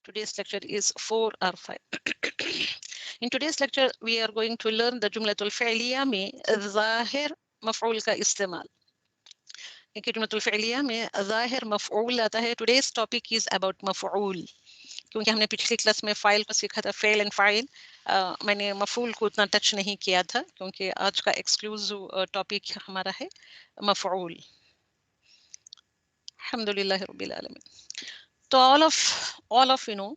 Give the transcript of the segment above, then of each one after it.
Today's lecture is 4 or 5. In today's lecture, we are going to learn the जुमलतुल फ़िअलिया में ज़ाहिर मफ़ऊल का इस्तेमाल. क्योंकि जुमलतुल फ़िअलिया में ज़ाहिर मफ़ऊल आता है. Today's topic is about मफ़ऊल. क्योंकि हमने पिछली क्लास में फ़ाइल को सीखा था, फ़ेल एंड फ़ाइल. मैंने मफ़ऊल को उतना टच नहीं किया था क्योंकि आज का एक्सक्लूसिव टॉपिक हमारा है मफ़ऊल. अल्हम्दुलिल्लाह रब्बिल आलमीन. तो all of you know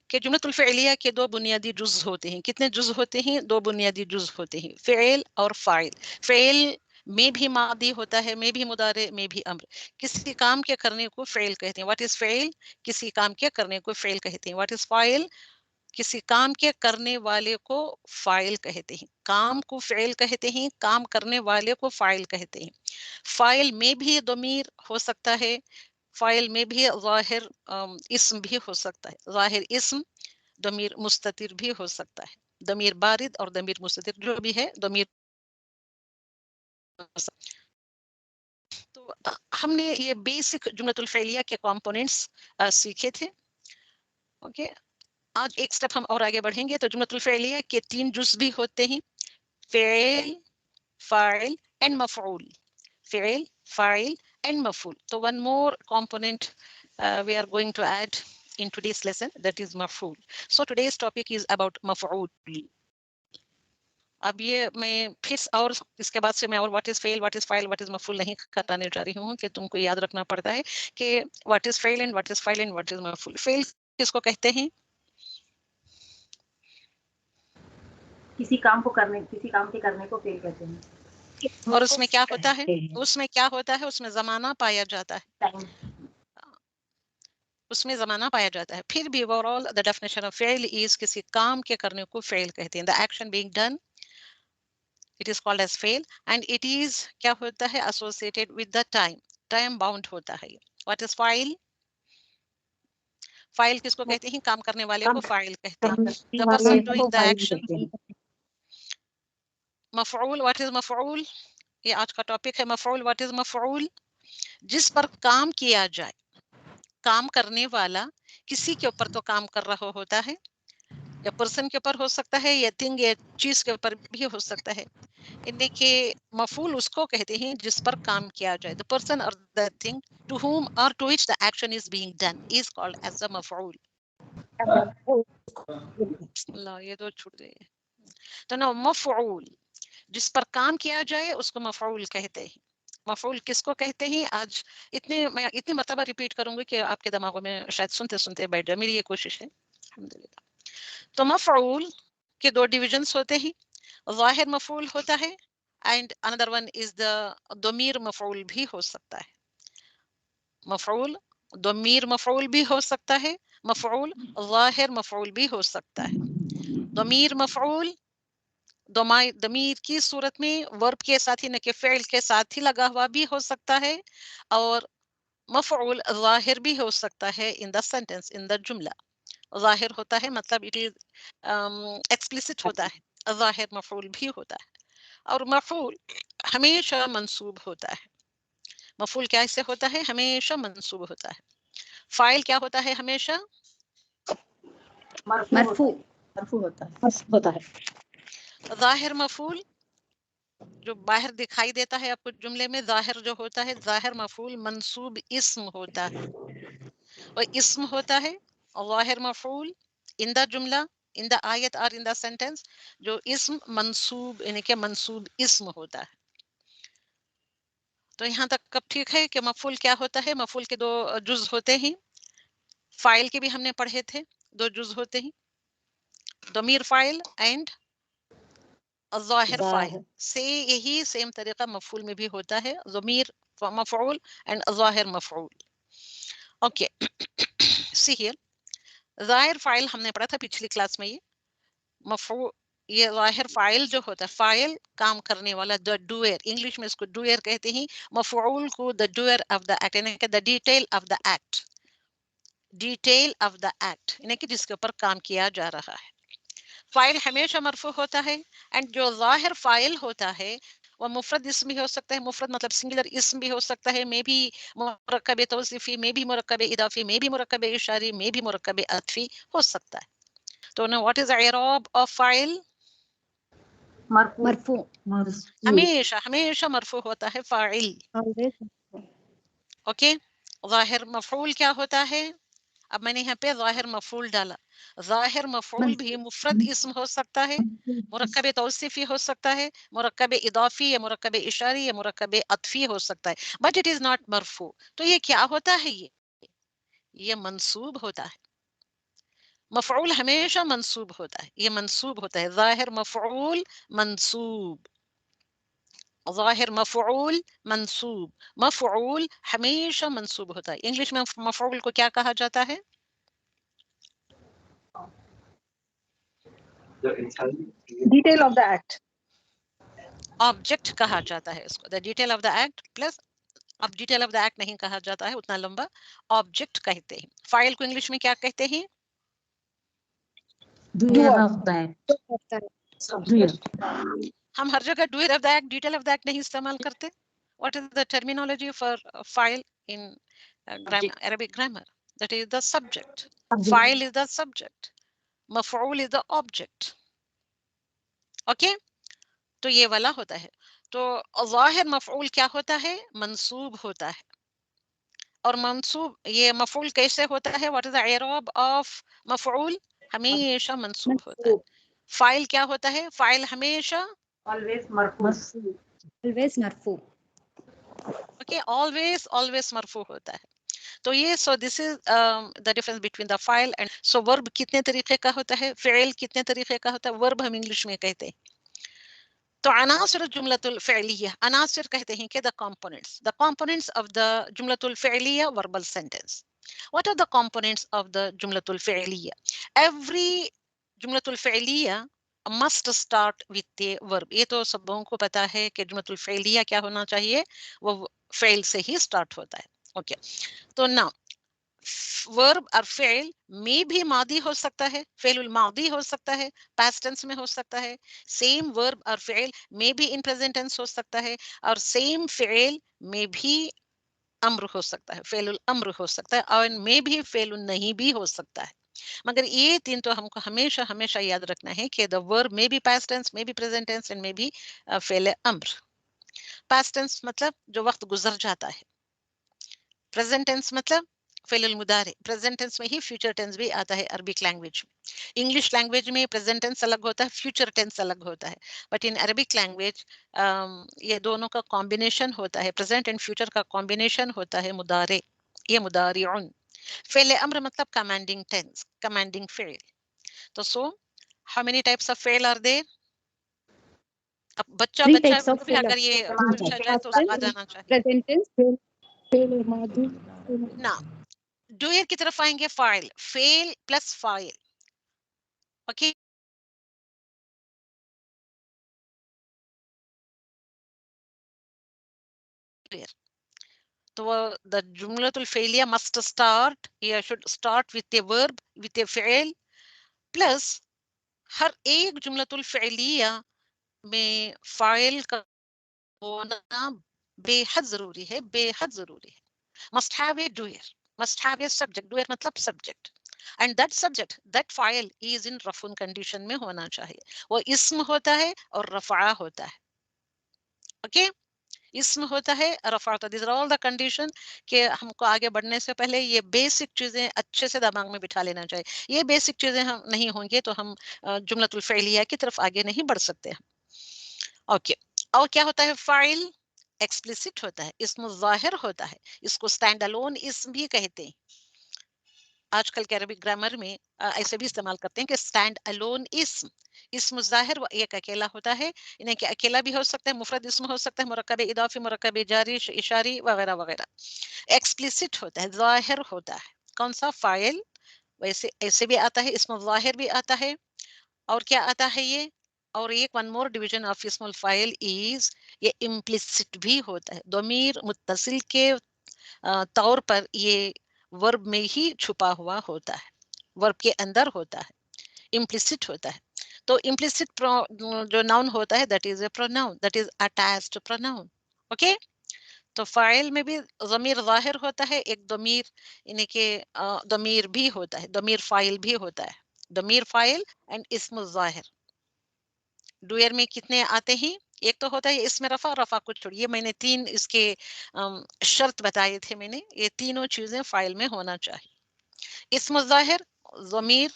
कि जुमलतुल फ़िअलिया के दो बुनियादी जुज़ होते हैं. कितने जुज़ होते हैं? दो बुनियादी जुज़ होते हैं, फ़िअल और फ़ाइल. फ़िअल में भी मादी होता है, में भी मुदारे, में भी अम्र. किसी काम के करने को फ़िअल कहते हैं. व्हाट इज़ फ़िअल? किसी काम के करने को फ़िअल कहते हैं. व्हाट इज़ फ़ाइल? किसी काम के करने वाले को फ़ाइल कहते हैं. काम को फ़िअल कहते हैं, काम करने वाले को फ़ाइल कहते हैं. फ़ाइल में भी ज़मीर हो सकता है, फ़ाइल में भी ज़ाहिर इस्म भी हो सकता है. ज़ाहिर इस्म, ज़मीर मुस्ततिर भी हो सकता है. ज़मीर बारिद और ज़मीर मुस्ततिर जो भी है ज़मीर. तो हमने ये बेसिक जुमलतुल फ़िअलिया के कंपोनेंट्स सीखे थे. ओके, आज एक स्टेप हम और आगे बढ़ेंगे. तो जुमलतुल फ़िअलिया के 3 जुज़ भी होते हैं, फ़िअल, फ़ाइल एंड मफ़ऊल. फ़िअल, फ़ाइल and maf'ul. So one more component we are going to add in today's lesson, that is maf'ul. So today's topic is about maf'ul. अब ये मैं फिर और इसके बाद से मैं और व्हाट इज फेल, व्हाट इज फाइल, व्हाट इज मफूल नहीं कराने जा रही हूँ कि तुमको याद रखना पड़ता है कि व्हाट इज फेल एंड व्हाट इज फाइल एंड व्हाट इज मफूल. फेल किसको कहते हैं? किसी काम के करने को फेल कहते हैं. और उसमें क्या होता है? उसमें क्या होता है? उसमें जमाना पाया जाता है. टाइम. उसमें जमाना पाया जाता है. फिर भी overall the definition of fail is किसी काम के करने को फेल कहते हैं. The action being done, it is called as fail, and it is क्या होता है? associated with the time bound होता है. What is file? फाइल किसको कहते हैं? काम करने वाले को फाइल कहते हैं. The person doing the action. मफऊल, what is मफऊल? ये आज का टॉपिक है मफऊल. what is मफऊल? जिस पर काम किया जाए. काम करने वाला किसी के ऊपर तो काम कर रहा होता है, या पर्सन के ऊपर हो सकता है, या थिंग या चीज के ऊपर भी हो सकता है. इनमें के मफूल उसको कहते हैं जिस पर काम किया जाए. द पर्सन और the thing to whom or to which the action is being done is called as the मफूल. ला ये तो छूट गए. तो ना मफूल जिस पर काम किया जाए उसको मफूल कहते हैं. मफूल किसको कहते हैं? आज मैं इतनी मरतबा रिपीट करूंगी कि आपके दिमागों में शायद सुनते सुनते बैठ जाए. मेरी ये कोशिश है. अल्हम्दुलिल्लाह. तो मफऊल के दो डिविजन्स होते हैं. ज़ाहिर मफऊल होता है and another one is the दमीर मफऊल भी हो सकता है. मफऊल दमीर मफऊल भी हो सकता है, मफऊल ज़ाहिर मफऊल भी हो सकता है. दमीर मफऊल दमीर की सूरत में वर्ब के साथ ही न कि फ़िल के साथ ही लगा हुआ भी हो सकता है, और मफऊल ज़ाहिर भी हो सकता है in the sentence, in the जुमला. ज़ाहिर होता है मतलब इट इज एक्सप्लिसिट होता है. ज़ाहिर मफऊल भी होता है, और मफऊल हमेशा मंसूब होता है. मफऊल कैसे होता है? हमेशा मंसूब होता है. फाइल क्या होता है? हमेशा मरफू होता है. ज़ाहिर मफऊल जो बाहर दिखाई देता है आपको जुमले में, ज़ाहिर जो होता है, ज़ाहिर मफऊल मंसूब इस्म होता है, और इस्म होता है. ज़ाहिर मफऊल इन द जुमला, इन द आयत और इन द सेंटेंस जो इस्म मंसूब यानी कि मंसूब इस्म होता है. तो यहाँ तक कब ठीक है कि मफूल क्या होता है? मफूल के दो जुज होते हैं. फाइल के भी हमने पढ़े थे, दो जुज होते हैं, दमीर फाइल एंड ज़ाहिर फाइल. से यही सेम तरीका मफूल में भी होता है, ज़मीर मफऊल एंड ज़ाहिर मफऊल. Okay, see here. ज़ाहिर फाइल हमने पढ़ा था पिछली क्लास में. ये मफऊल, ये ज़ाहिर फाइल जो होता है, फाइल काम करने वाला, द डूअर, इंग्लिश में इसको डूअर कहते हैं. मफऊल को the doer of the act यानी कि the detail of the act, detail of the act यानी कि जिसके ऊपर काम किया जा रहा है. फाइल हमेशा मरफू होता है, एंड जो ज़ाहिर फाइल होता है وہ مفرد اسم بھی ہو سکتا ہے, مفرد مطلب سنگولر اسم بھی ہو سکتا ہے, میں بھی مرکب توصیفی, میں بھی مرکب اضافی, میں بھی مرکب اشاری, میں بھی مرکب عطفی ہو سکتا ہے. تو نا واٹ از اعراب آف فاعل؟ مرفوع. ہمیشہ ہمیشہ مرفوع ہوتا ہے فاعل. اوکے, ظاہر مفعول کیا ہوتا ہے؟ اب میں نے یہاں پہ ظاہر مفعول ڈالا. ظاہر مفعول بھی مفرد اسم ہو سکتا ہے, مرکب توصیفی ہو سکتا ہے, مرکب اضافی یا مرکب اشاری یا مرکب عطفی ہو سکتا ہے, بٹ اٹ از ناٹ مرفوع. تو یہ کیا ہوتا ہے؟ یہ منصوب ہوتا ہے. مفعول ہمیشہ منصوب ہوتا ہے, یہ منصوب ہوتا ہے. ظاہر مفعول منصوب, ظاہر مفعول منصوب, مفعول ہمیشہ منصوب ہوتا ہے. انگلش میں مفعول کو کیا کہا جاتا ہے؟ Detail of the act. Object کہا جاتا ہے اس کو. The detail of the act plus, اب ڈیٹیل آف دا ایکٹ نہیں کہا جاتا ہے اتنا لمبا, آبجیکٹ کہتے ہیں. فائل کو انگلش میں کیا کہتے ہیں؟ ہم ہر جگہ doer of the act, detail of the act نہیں استعمال کرتے. What is the terminology for file in Arabic grammar? That is the subject. File is the subject. مفعول is the object. اوکے, تو یہ والا ہوتا ہے. تو ظاہر مفعول کیا ہوتا ہے؟ منصوب ہوتا ہے. اور منصوب یہ مفعول کیسے ہوتا ہے؟ واٹ از the اعراب آف مفعول؟ ہمیشہ منصوب ہوتا ہے. فاعل کیا ہوتا ہے؟ فاعل ہمیشہ always مرفوع. always مرفوع. اوکے, always مرفوع ہوتا ہے. تو یہ سو دس از دا ڈفرنس بٹوین دا فاعل اینڈ. سو ورب کتنے طریقے کا ہوتا ہے؟ فعل کتنے طریقے کا ہوتا ہے؟ ورب ہم انگلش میں کہتے ہیں. تو عناصر الجملۃ الفعلیہ, عناصر کہتے ہیں کہ the components of the جملۃ الفعلیہ verbal sentence. What are the components of the جملۃ الفعلیہ? Every جملۃ الفعلیہ must start with a verb. یہ تو سبوں کو پتا ہے کہ جملۃ الفعلیہ کیا ہونا چاہیے, وہ فعل سے ہی اسٹارٹ ہوتا ہے. اوکے, تو نا ورب اور فعل میں بھی ماضی ہو سکتا ہے, فعل الماضی ہو سکتا ہے, پاسٹ ٹینس میں ہو سکتا ہے. سیم ورب اور فعل میں بھی ان پریزنٹ ٹینس ہو سکتا ہے, اور سیم فعل میں بھی امر ہو سکتا ہے, فعل الامر ہو سکتا ہے, اور میں بھی فعل النہی بھی ہو سکتا ہے. مگر یہ تین تو ہم کو ہمیشہ ہمیشہ یاد رکھنا ہے کہ the verb میں بھی past tense, میں بھی present tense, and میں بھی فعل امر. past tense مطلب جو وقت گزر جاتا ہے. present tense مطلب فعل المضارع. present tense میں ہی future tense بھی آتا ہے عربک لینگویج میں. انگلش لینگویج میں present tense الگ ہوتا ہے, future tense الگ ہوتا ہے, بٹ ان عربک لینگویج یہ دونوں کا کمبینیشن ہوتا ہے. present and future کا کمبینیشن ہوتا ہے مضارع, یہ مضارعن. فعل امر مطلب commanding tense, commanding فعل. تو so how many types of فعل are there? اب بچہ Three بچہ types of بھی اگر یہ پوچھا جائے تو آ جانا چاہیے. present tense, نا ڈوئر کی طرف آئیں گے. فاعل, فعل پلس فاعل. اوکے, تو the جملۃ الفعلیہ must start, یا should start with a verb, with a فعل, plus ہر ایک جملۃ الفعلیہ میں فاعل کا ہونا بے حد ضروری ہے, بے حد ضروری ہے. must have a doer, must have a subject. doer مطلب subject, and that subject, that file is in رفع condition میں ہونا چاہیے. وہ اسم ہوتا ہے اور رفع ہوتا ہے. اوکے, اسم ہوتا ہے, رفع ہوتا ہے. these are all the condition کہ ہم کو آگے بڑھنے سے پہلے یہ بیسک چیزیں اچھے سے دماغ میں بٹھا لینا چاہیے. یہ بیسک چیزیں ہم نہیں ہوں گے تو ہم جملۃ الفعلیہ کی طرف آگے نہیں بڑھ سکتے. اوکے, اور کیا ہوتا ہے؟ فاعل ایکسپلیسٹ ہوتا ہے, اسم ظاہر ہوتا ہے, اس کو اسٹینڈ الون اسم بھی کہتے ہیں. آج کل کے عربک گرامر میں ایسے بھی استعمال کرتے ہیں کہ اسٹینڈ الون اسم, اسم ظاہر ایک اکیلا ہوتا ہے. انہیں کہ اکیلا بھی ہو سکتا ہے, مفرد اسم ہو سکتا ہے, مرکب اضافی, مرکب جاری, اشاری وغیرہ وغیرہ. ایکسپلیسٹ ہوتا ہے, ظاہر ہوتا ہے. کون سا؟ فاعل. ویسے ایسے بھی آتا ہے, اسم ظاہر بھی آتا ہے. اور کیا آتا ہے یہ؟ اور ایک ون مور ڈویژن آف اسم الفاعل از یہ امپلیسٹ بھی ہوتا ہے. ضمیر متصل کے طور پر یہ ورب میں ہی چھپا ہوا ہوتا ہے, ورب کے اندر ہوتا ہے, امپلیسٹ ہوتا ہے. तो implicit जो noun होता है that is a pronoun, that is attached pronoun. Okay? तो फाइल में भी ज़मीर ज़ाहिर होता है, एक दमीर यानी कि दमीर भी होता है, दमीर फाइल भी होता है, दमीर फाइल एंड इस्म ज़ाहिर. डुयर में कितने आते हैं? एक तो होता है इसमें रफा, रफा को छोड़िए, मैंने 3 इसके शर्त बताए थे मैंने, ये तीनों चीजें फाइल में होना चाहिए. इस्म ज़ाहिर, ज़मीर,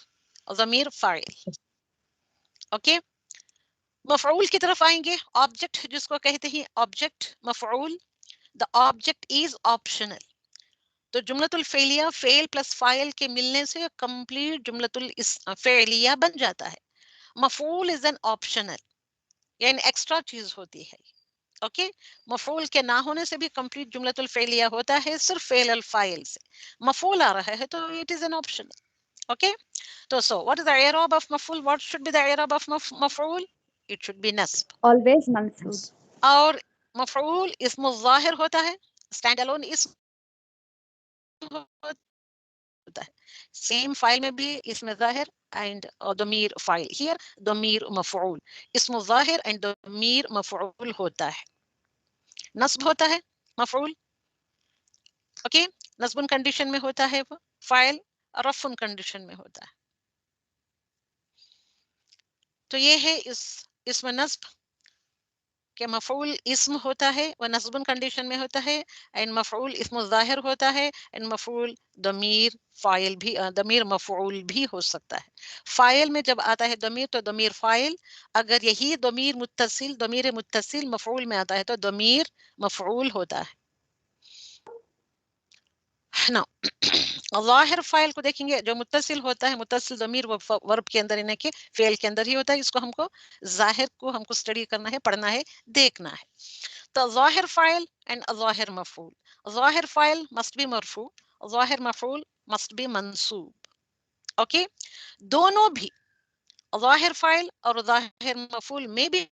ज़मीर फाइल. ओके, मफऊल की तरफ आएंगे. ऑब्जेक्ट जिसको कहते हैं ऑब्जेक्ट, मफऊल. The object is optional. तो जुमलतुल फेलिया फेल प्लस फाइल के मिलने से कंप्लीट जुमलतुल फेलिया बन जाता है. मफऊल इज एन ऑप्शनल, यानी एक्स्ट्रा चीज होती है. ओके, मफूल के ना होने से भी कंप्लीट जुमलतुल फेलिया होता है, सिर्फ फेल अल फाइल से. मफूल आ रहा है तो it is an option. Okay, तो so what is the i'rab of मफूल? What should be the i'rab of मफूल? इट शुड बी नस्ब. Always mansub. और मफूल इस्म ज़ाहिर होता है, स्टैंड अलोन इस्म होता है. सेम फाइल में भी इसमें ज़ाहिर and Damir file. Here Damir मफूल, इस्म ज़ाहिर एंड दमीर मफूल होता है. नस्ब होता है मफूल. ओके, नस्बुन कंडीशन में होता है वो फाइल, रफुन कंडीशन में होता है. तो ये है इसमें नस्ब के मफूल इस्म होता है, वह नस्बुन कंडीशन में होता है. एंड मफूल इस्म ज़ाहिर होता है, एंड मफूल दमीर फाइल भी, दमीर मफूल भी हो सकता है. फाइल में जब आता है दमीर तो दमीर फाइल. अगर यही दमीर मुत्तसिल मफूल में आता है तो दमीर मफूल होता है ना. ज़ाहिर फाइल को देखेंगे, जो मुत्तसिल होता है, मुत्तसिल ज़मीर वर्ब के अंदर यानी कि फेल के अंदर ही होता है. इसको हमको ज़ाहिर को हमको स्टडी करना है, पढ़ना है, देखना है. तो ज़ाहिर फाइल एंड ज़ाहिर मफूल. ज़ाहिर फाइल मस्ट बी मरफू, ज़ाहिर मफूल मस्ट बी मंसूब. ओके, दोनों भी ज़ाहिर फाइल और ज़ाहिर मफूल में भी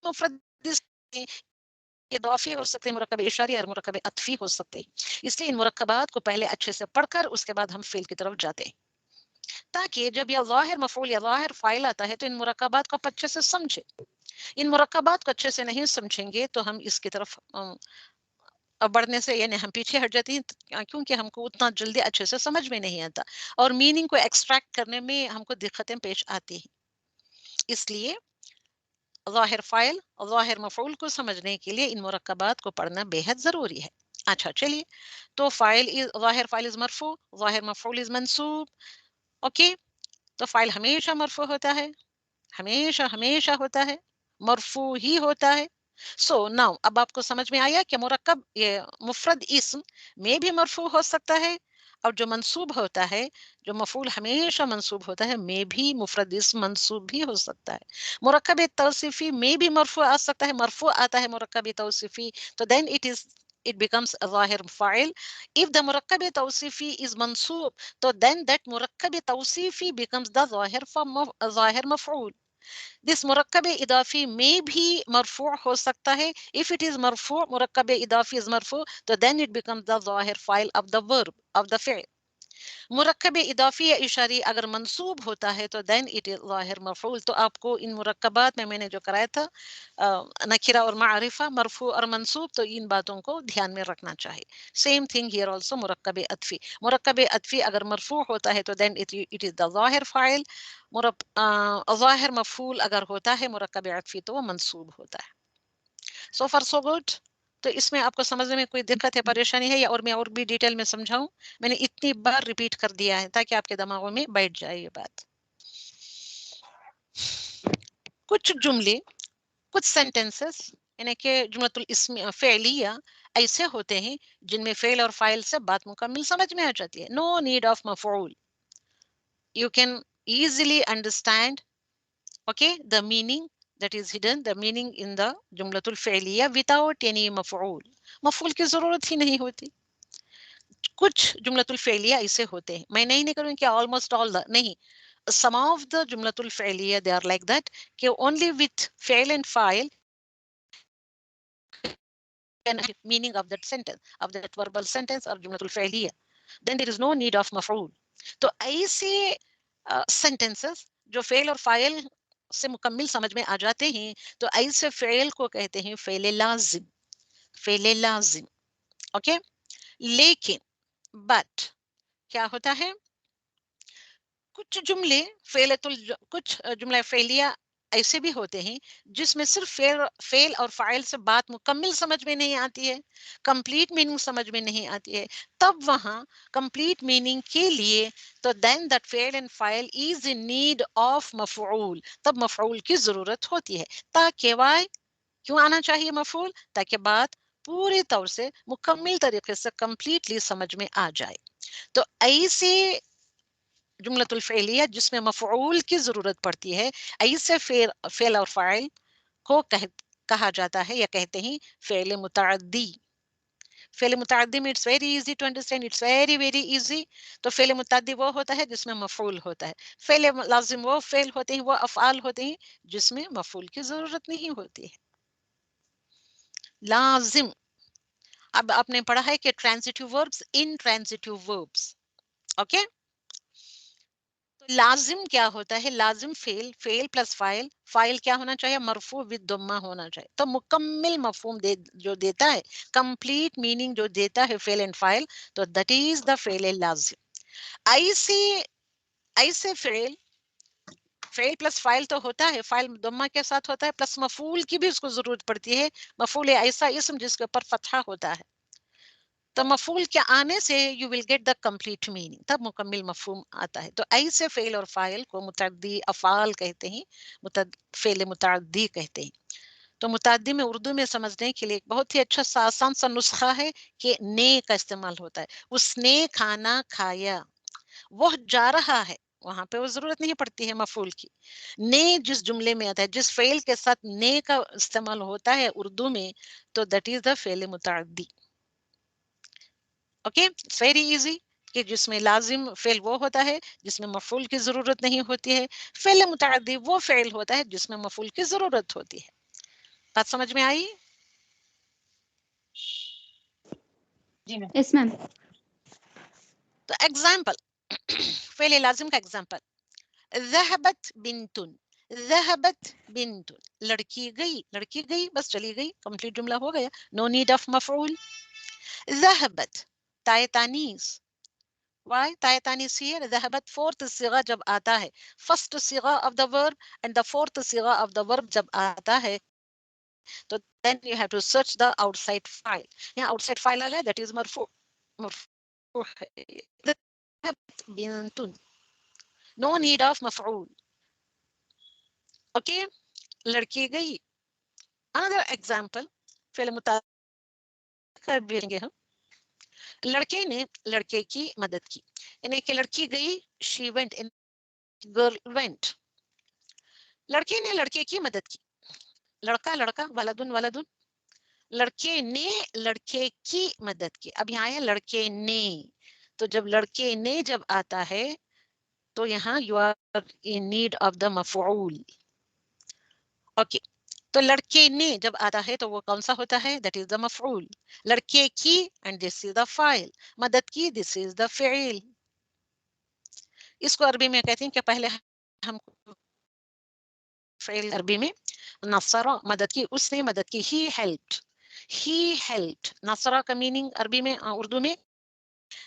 मुफरद इदाफी हो सकते हैं, मुरक्कब इशारी और मुरक्कब अत्फी हो सकते हैं. इसलिए इन मुरक्कबात को पहले अच्छे से पढ़कर उसके बाद हम फेल की तरफ जाते हैं, ताकि जब यह ज़ाहिर मफूल या ज़ाहिर फाइल आता है तो इन मुरक्कबात को आप अच्छे से समझे. इन मुरक्कबात को अच्छे से नहीं समझेंगे तो हम इसकी तरफ बढ़ने से यानी हम पीछे हट जाते हैं, क्योंकि हमको उतना जल्दी अच्छे से समझ में नहीं आता और मीनिंग को एक्सट्रैक्ट करने में हमको दिक्कतें पेश आती हैं. इसलिए ज़ाहिर फाइल और ज़ाहिर मफूल को समझने के लिए इन मुरक्कबात को पढ़ना बेहद ज़रूरी है. अच्छा चलिए, तो ज़ाहिर फाइल इज मरफू, ज़ाहिर मफूल इज मंसूब. ओके, तो फाइल हमेशा मरफू होता है, हमेशा हमेशा होता है, मरफू ही होता है. सो नाउ अब आपको समझ में आया कि मुरक्कब ये मुफरद इस्म में भी मरफू हो सकता है, और जो मंसूब होता है, जो मफूल हमेशा मंसूब होता है, में भी मुफरद इस्म मंसूब भी हो सकता है. मुरक्कब तौसीफी में भी मरफू आ सकता है, मरफू आता है मुरक्कब तौसीफी, तो then it becomes a zahir fa'il. If the murakkab tawsifi is mansub, so then that murakkab tawsifi becomes the zahir maf'ul. This murakkab idafi may be marfu' हो सकता है. If it is marfu', murakkab idafi is marfu', so then it becomes the zahir fa'il of the verb, of the fi'l. मुरक्कब इदाफी या इशारी अगर मंसूब होता है तो then it is ज़ाहिर मरफूल. तो आपको इन मुरक्कबात में मैंने जो कराया था नकिरा और मारिफा, मरफू और मंसूब, तो इन बातों को ध्यान में रखना चाहिए. सेम थिंग हियर आल्सो मुरक्कब अत्फी. मुरक्कब अत्फी अगर मरफू होता है तो देन इट इज द ज़ाहिर फाइल. ज़ाहिर मफूल अगर होता है मुरक्कब अत्फी तो वो मंसूब होता है. सो फार सो गुड. तो इसमें आपको समझने में कोई दिक्कत है, परेशानी है, या और मैं और भी डिटेल में समझाऊं? मैंने इतनी बार रिपीट कर दिया है ताकि आपके दिमागों में बैठ जाए ये बात. कुछ जुमले, कुछ सेंटेंसेस यानी कि जुमलतुल इस्म फ़ेलिया ऐसे होते हैं जिनमें फेल और फाइल से बात मुकम्मल समझ में आ जाती है. नो नीड ऑफ मफऊल. You can easily understand, okay, the meaning that is hidden, the meaning in the jumlatul fi'liya without any maf'ul. मफूल की जरूरत ही नहीं होती. कुछ जुमलतुल फेलिया ऐसे होते हैं, मैं नहीं करूँ कि ऑलमोस्ट ऑल नहीं, some of the jumlatul fi'liya they are like that कि only with fail and file can meaning of that sentence, of that verbal sentence or jumlatul fi'liya, then there is no need of maf'ul. तो ऐसे sentences जो fail और file से मुकम्मिल समझ में आ जाते हैं, तो ऐसे फेल को कहते हैं फेल लाजिम, फेल लाजिम। ओके, लेकिन बट क्या होता है, कुछ जुमले कुछ जुमला फेलिया ऐसे भी होते हैं जिसमें सिर्फ फेल और फाइल से बात मुकम्मिल समझ में नहीं आती है, कंप्लीट मीनिंग समझ में नहीं आती है। तब वहां कंप्लीट मीनिंग के लिए तो देन दैट फेल एंड फाइल इज इन नीड ऑफ मफऊल, तब मफऊल की जरूरत होती है। ताकि वाई क्यों आना चाहिए मफऊल, ताकि बात पूरे तौर से मुकम्मिल तरीके से कंप्लीटली समझ में आ जाए। तो ऐसे जुमलतुल फ़इलिया जिसमें मफ़ऊल की ज़रूरत पड़ती है, ऐसे फ़ेल और फ़ाइल को कहा जाता है या कहते हैं फ़ेल मुतअद्दी। फ़ेल मुतअद्दी में it's very easy to understand, it's very very easy. तो फ़ेल मुतअद्दी वो होता है जिसमें मफ़ऊल होता है। फ़ेल लाज़िम वो फ़ेल होते हैं, वो अफ़आल होते हैं जिसमें मफ़ऊल की ज़रूरत नहीं होती है। लाज़िम, अब आपने पढ़ा है कि ट्रांज़िटिव वर्ब्स, इंट्रांज़िटिव वर्ब्स। ओके, लाजिम क्या होता है, लाजिम fail, fail plus file, file क्या होना चाहिए, मरफू विद दम्मा होना चाहिए। तो मुकम्मिल मफहूम जो देता है, कंप्लीट मीनिंग जो देता है फेल एंड फाइल, तो दैट इज द फेल लाजिम। ऐसे ऐसे फेल, फेल प्लस फाइल तो होता है, फाइल दम्मा के साथ होता है, प्लस मफूल की भी उसको जरूरत पड़ती है। मफूल ऐसा इसम जिसके ऊपर फतहा होता है, तो मफूल के आने से you will get the complete meaning, तब मुकम्मिल मफहूम आता है। तो ऐसे फेल और फाइल को मुतअद्दी अफ़आल कहते हैं, फेल मुतअद्दी कहते हैं। तो मुतअद्दी में उर्दू में समझने के लिए एक बहुत ही अच्छा सा आसान सा नुस्खा है कि ने का इस्तेमाल होता है। उसने खाना खाया, वह जा रहा है, वहां पे वो जरूरत नहीं पड़ती है मफूल की। ने जिस जुमले में आता है, जिस फेल के साथ ने का इस्तेमाल होता है उर्दू में, तो दैट इज द फेल मुतअद्दी। ओके, इट्स वेरी इजी कि जिसमें लाजिम फेल वो होता है जिसमें मफूल की जरूरत नहीं होती है। फेल मुतअद्दी वो फेल होता है जिसमें मफूल की जरूरत होती है। बात समझ में आई? Yes, ma'am. तो एग्जाम्पल, फेल लाजिम का एग्जाम्पल, ज़हबत बिन्तुन, ज़हबत बिन्तुन, लड़की गई, लड़की गई, बस चली गई, कंप्लीट जुमला हो गया, नो नीड ऑफ मफऊल। ज़हबत ताए तानीस, why ताए तानीस here, ज़हबत fourth सिगा जब आता है, first सिगा of the verb and the fourth सिगा of the verb जब आता है, तो then you have to search the outside file. यहाँ outside file आ गया, that is मरफू, मरफू है, ज़हबत बिन्तुन, no need of मफऊल। ओके, लड़की गई। Another example, फेल मुताल्लिक़ भी लेंगे हम। लड़के ने लड़के की मदद की, यानी कि लड़की गई, she went, in girl went। लड़के ने लड़के की मदद की, लड़का लड़का, वलदुन वलदुन, लड़के ने लड़के की मदद की। अब यहाँ है लड़के ने, तो जब लड़के ने जब आता है तो यहाँ you are in need of the मफऊल। ओके, तो लड़के ने जब आता है तो वो कौन सा होता है, दैट इज द मफऊल। लड़के की and this is the file, मदद की दिस इज द फ़िइल। इसको अरबी में कहते हैं कि पहले हम फ़िइल अरबी में नसरा, मदद की, उसने मदद की, ही हेल्प्ड, ही हेल्प्ड। नसरा का मीनिंग अरबी में, उर्दू में,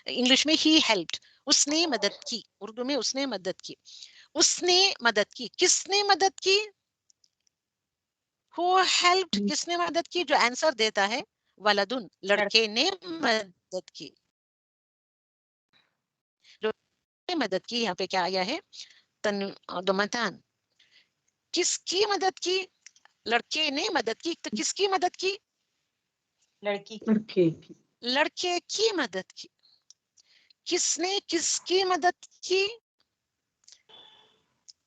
इंग्लिश में ही हेल्प्ड, उसने मदद की, उर्दू में उसने मदद की। उसने मदद की, किसने मदद की, हु हेल्प्ड, किसने मदद की, जो आंसर देता है वलदुन, लड़के ने मदद की, जो मदद की। यहाँ पे क्या आया है, तन दुमतान, किसकी मदद की, लड़के ने मदद की, तो किसकी मदद की, लड़की लड़के की मदद की। किसने किसकी मदद की,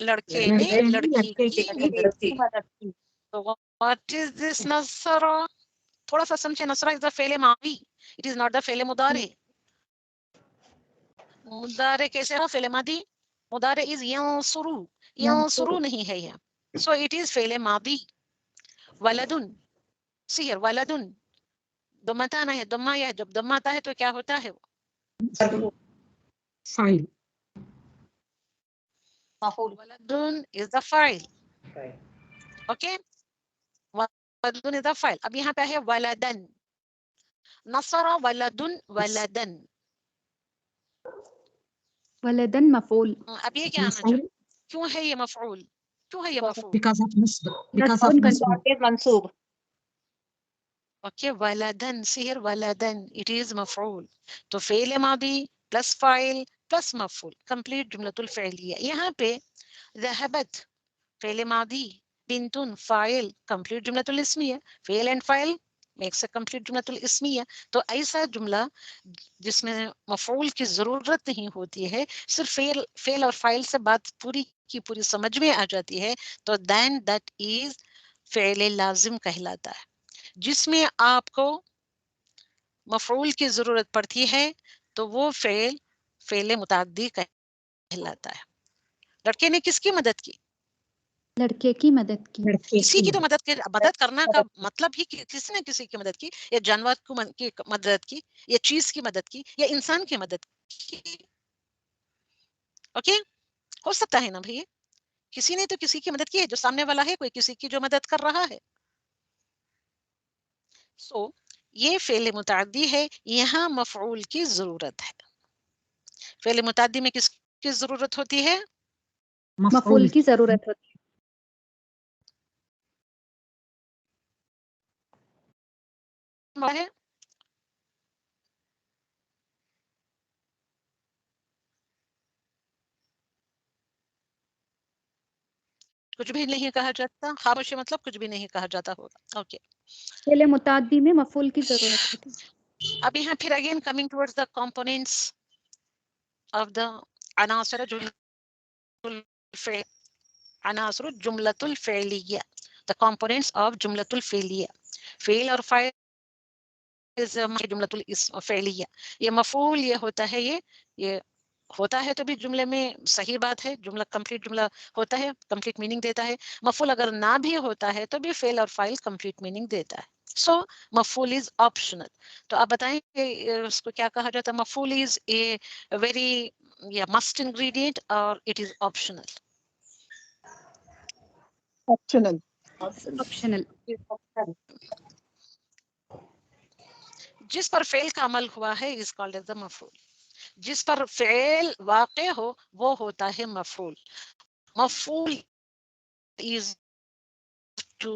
लड़के ने लड़की की मदद की। तो व्हाट इज दिस नसरा, थोड़ा सा समझे, नसरा इज द फेल मादी, इट इज नॉट द फेल मुदारे। मुदारे कैसे है, फेल मादी, मुदारे इज यंसुरु, यंसुरु नहीं है यहाँ, सो इट इज फेल मादी। वलदुन, सी हियर वलदुन, दम्मता आना है, दम्मा या जब दम्मा आता है तो क्या होता है, File. مفعول. waladun is the fa'il. Okay, waladun is the fa'il. अब यहाँ पे है waladan. nasara waladun waladan. ولدن مفعول. अब ये क्या आना चाहिए? क्यों है ये मफऊल? क्यों है ये मफऊल? Because of nasb. Because of nasb. منصوب. Okay, waladan, see here waladan, it is maf'ul. तो फेल मादी प्लस फाइल प्लस मफ'ूल, कंप्लीट जुमलतुल फ़िलिया. यहाँ पे ذهبت फेल मादी, बिंतुन फाइल, कंप्लीट जुमलतुल इस्मिया. फेल एंड फाइल makes a complete जुमलतुल इस्मिया. तो ऐसा जुमला जिसमें मफ'ूल की जरूरत नहीं होती है, सिर्फ फेल और फाइल से बात पूरी की पूरी समझ में आ जाती है, तो then that is फ़िल लाजिम कहलाता है. जिसमें आपको मफऊल की जरूरत पड़ती है तो वो फेल मुताद्दी कहलाता है. लड़के ने किसकी मदद की? लड़के की मदद की. किसी की तो मदद करना का मतलब ही किसी ने किसी की मदद की, या जानवर की मदद की, या चीज की मदद की, या इंसान की मदद की. ओके, हो सकता है ना भैया, किसी ने तो किसी की मदद की है, जो सामने वाला है कोई किसी की जो मदद कर रहा है. सो ये फेल मुताद्दी है, यहाँ मफऊल की जरूरत है. फेल मुताद्दी में किसकी जरूरत होती है? मफऊल की जरूरत होती है. कुछ भी नहीं कहा जाता, खामोशी मतलब कुछ भी नहीं कहा जाता होगा. ओके, फेल मुताद्दी में मफऊल की जरूरत होती है. अब यहाँ फिर again coming towards the components of the अनासर जुमलतुल फ़िलिया. द कंपोनेंट्स ऑफ जुमलतुल फ़िलिया, फेल और फाइल जुमलतुल इस्म फ़िलिया. ये मफूल ये होता है, ये होता है तो भी जुमले में सही बात है, जुमला कंप्लीट जुमला होता है, कंप्लीट मीनिंग देता है. मफूल अगर ना भी होता है तो भी फेल और फाइल कंप्लीट मीनिंग देता है. सो मफूल इज ऑप्शनल. तो आप बताएं उसको क्या कहा जाता है? मफूल is a very must ingredient और it is optional. Optional. Optional. जिस पर फेल का अमल हुआ है इज कॉल्ड एज द मफूल. जिस पर फेल वाक़े हो वो होता है मफूल. मफूल इज टू,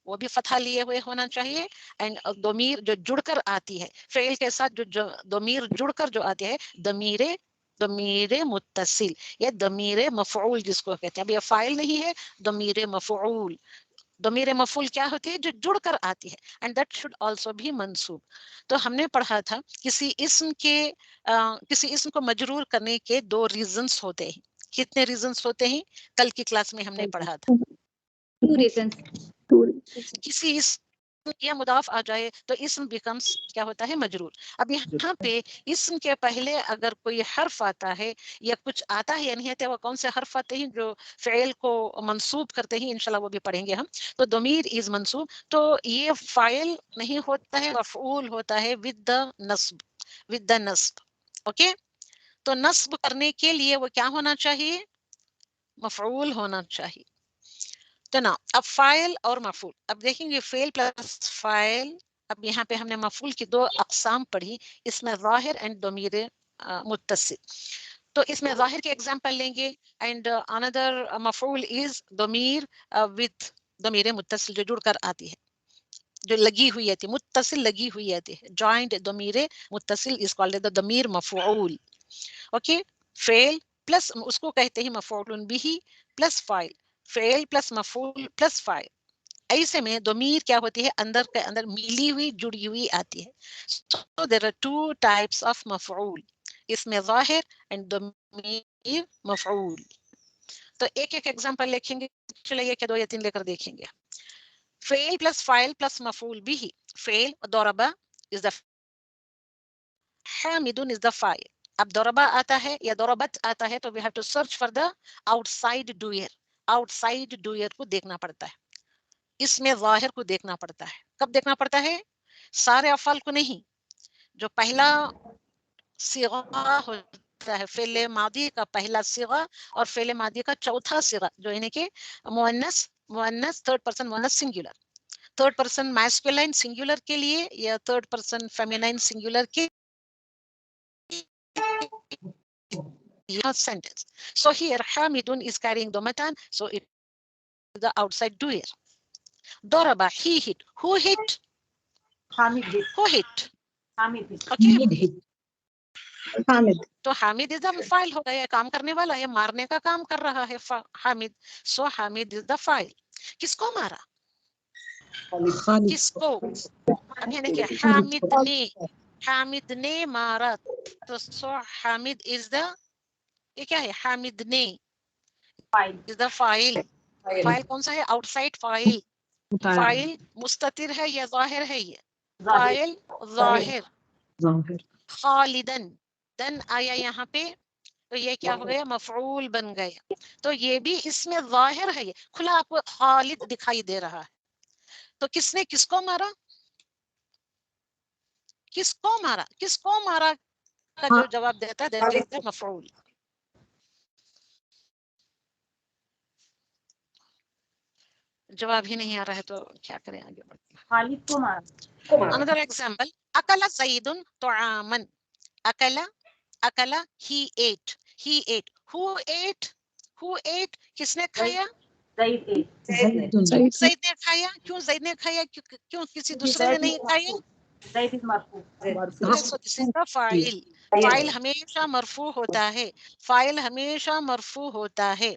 वो भी फतहा लिए हुए होना चाहिए. एंड दमीर जो जुड़कर आती है फेल के साथ, जो दमीर जुड़कर जो आती है, दमीर मुत्तसिल या दमीर मफऊल जिसको कहते हैं. अब ये फाइल नहीं है, दमीर मफऊल. दमीर मफूल क्या होती है? जो जुड़कर आती है. एंड दैट शुड आल्सो भी मंसूब. तो हमने पढ़ा था किसी इस्म को मजरूर करने के दो रीजंस होते हैं. कितने रीजंस होते हैं? कल की क्लास में हमने पढ़ा था. 2 reasons. किसी इस्म या मुदाफ आ जाए तो इस्म बिकम्स क्या होता है? मजरूर. अब यहाँ पे इस्म के पहले अगर कोई हर्फ आता है या कुछ आता है या नहीं आता, वो कौन से हर्फ आते हैं जो फेल को मंसूब करते हैं, इंशाल्लाह वो भी पढ़ेंगे हम. तो दमीर इज मंसूब, तो ये फाइल नहीं होता है, मफऊल होता है विद द नस्ब. ओके, तो नस्ब करने के लिए वो क्या होना चाहिए? मफऊल होना चाहिए. तो ना अब फाइल और मफूल, अब देखेंगे फेल प्लस फाइल. अब यहाँ पे हमने मफूल की दो अकसाम पढ़ी, इसमें ज़ाहिर एंड दमीर मुत्तसिल. तो इसमें ज़ाहिर के एग्जांपल लेंगे. And another मफूल is Damir with Damir मुत्तसिल, जो जुड़कर आती है, जो लगी हुई आती है, मुत्तसिल लगी हुई आती है. जॉइंट दमीर मुत्तसिल इज कॉल्ड द दमीर मफूल. ओके, फेल प्लस उसको कहते हैं मफूल बिही प्लस फाइल. फेल प्लस मफूल प्लस फाइल, ऐसे में दमीर क्या होती है? अंदर के अंदर मिली हुई जुड़ी हुई आती है. So there are 2 types of मफऊल, इसमें ज़ाहिर एंड दमीर मफऊल. तो एक एक एग्जांपल लिखेंगे. चलिए एक या दो या तीन लेकर देखेंगे. फेल प्लस फाइल प्लस मफऊल बिही. फेल दरबा इज द, हामिदुन इज द फाइल. अब दरबा आता है या दरबत आता है तो we have to search for the outside doer. Outside doer को देखना पड़ता है, इसमें ज़ाहिर को देखना पड़ता है. कब देखना पड़ता है? सारे अफ़ाल को नहीं, जो पहला सिगा होता ہوتا ہے فعل ماضی کا پہلا صیغہ اور فعل ماضی کا چوتھا صیغہ جو یعنی کہ مؤنث تھرڈ پرسن مؤنث سنگولر، تھرڈ پرسن میسکولائن سنگولر کے لیے یا تھرڈ پرسن فیمینائن سنگولر کے sentence. So here Hamidun is carrying Domatan, so it is the outside doer. Doraba, he hit. Who hit? Hamid hit. Who hit? Hamid hit. Okay. Hamid. تو حامد از the file ہو گیا، یہ کام کرنے والا ہے، مارنے کا کام کر رہا ہے حامد. سو حامد از دا فائل. کس کو مارا؟ کس کو؟ اب یعنی کہ حامد نے مارا، تو سو حامد از دا، یہ کیا ہے؟ حامد نے File. Is the file. File کون سا ہے؟ Out side file. فائل مستتر ہے یا ظاہر ہے؟ یہ فائل ظاہر. خالدن، دن آیا یہاں پہ تو یہ کیا ہو گیا؟ مفعول بن گیا. تو یہ بھی اس میں ظاہر ہے، یہ کھلا آپ کو خالد دکھائی دے رہا ہے. تو کس نے کس کو مارا؟ کس کو مارا؟ کس کو مارا کا جو جواب دیتا ہے مفعول. جواب ہی نہیں آ رہا ہے تو کیا کریں آگے بڑھ. خالد کو مارا. Another example, akala zaidun ta'aman. Akala, he ate. He ate. Who ate? Who ate? کس نے کھایا؟ زید ate. زید نے کھایا. کیوں زید نے کھایا؟ کیوں کسی دوسرے نے نہیں کھایا؟ زید is مرفوع. So this is the فاعل. فاعل ہمیشہ مرفوع ہوتا ہے. فاعل ہمیشہ مرفوع ہوتا ہے.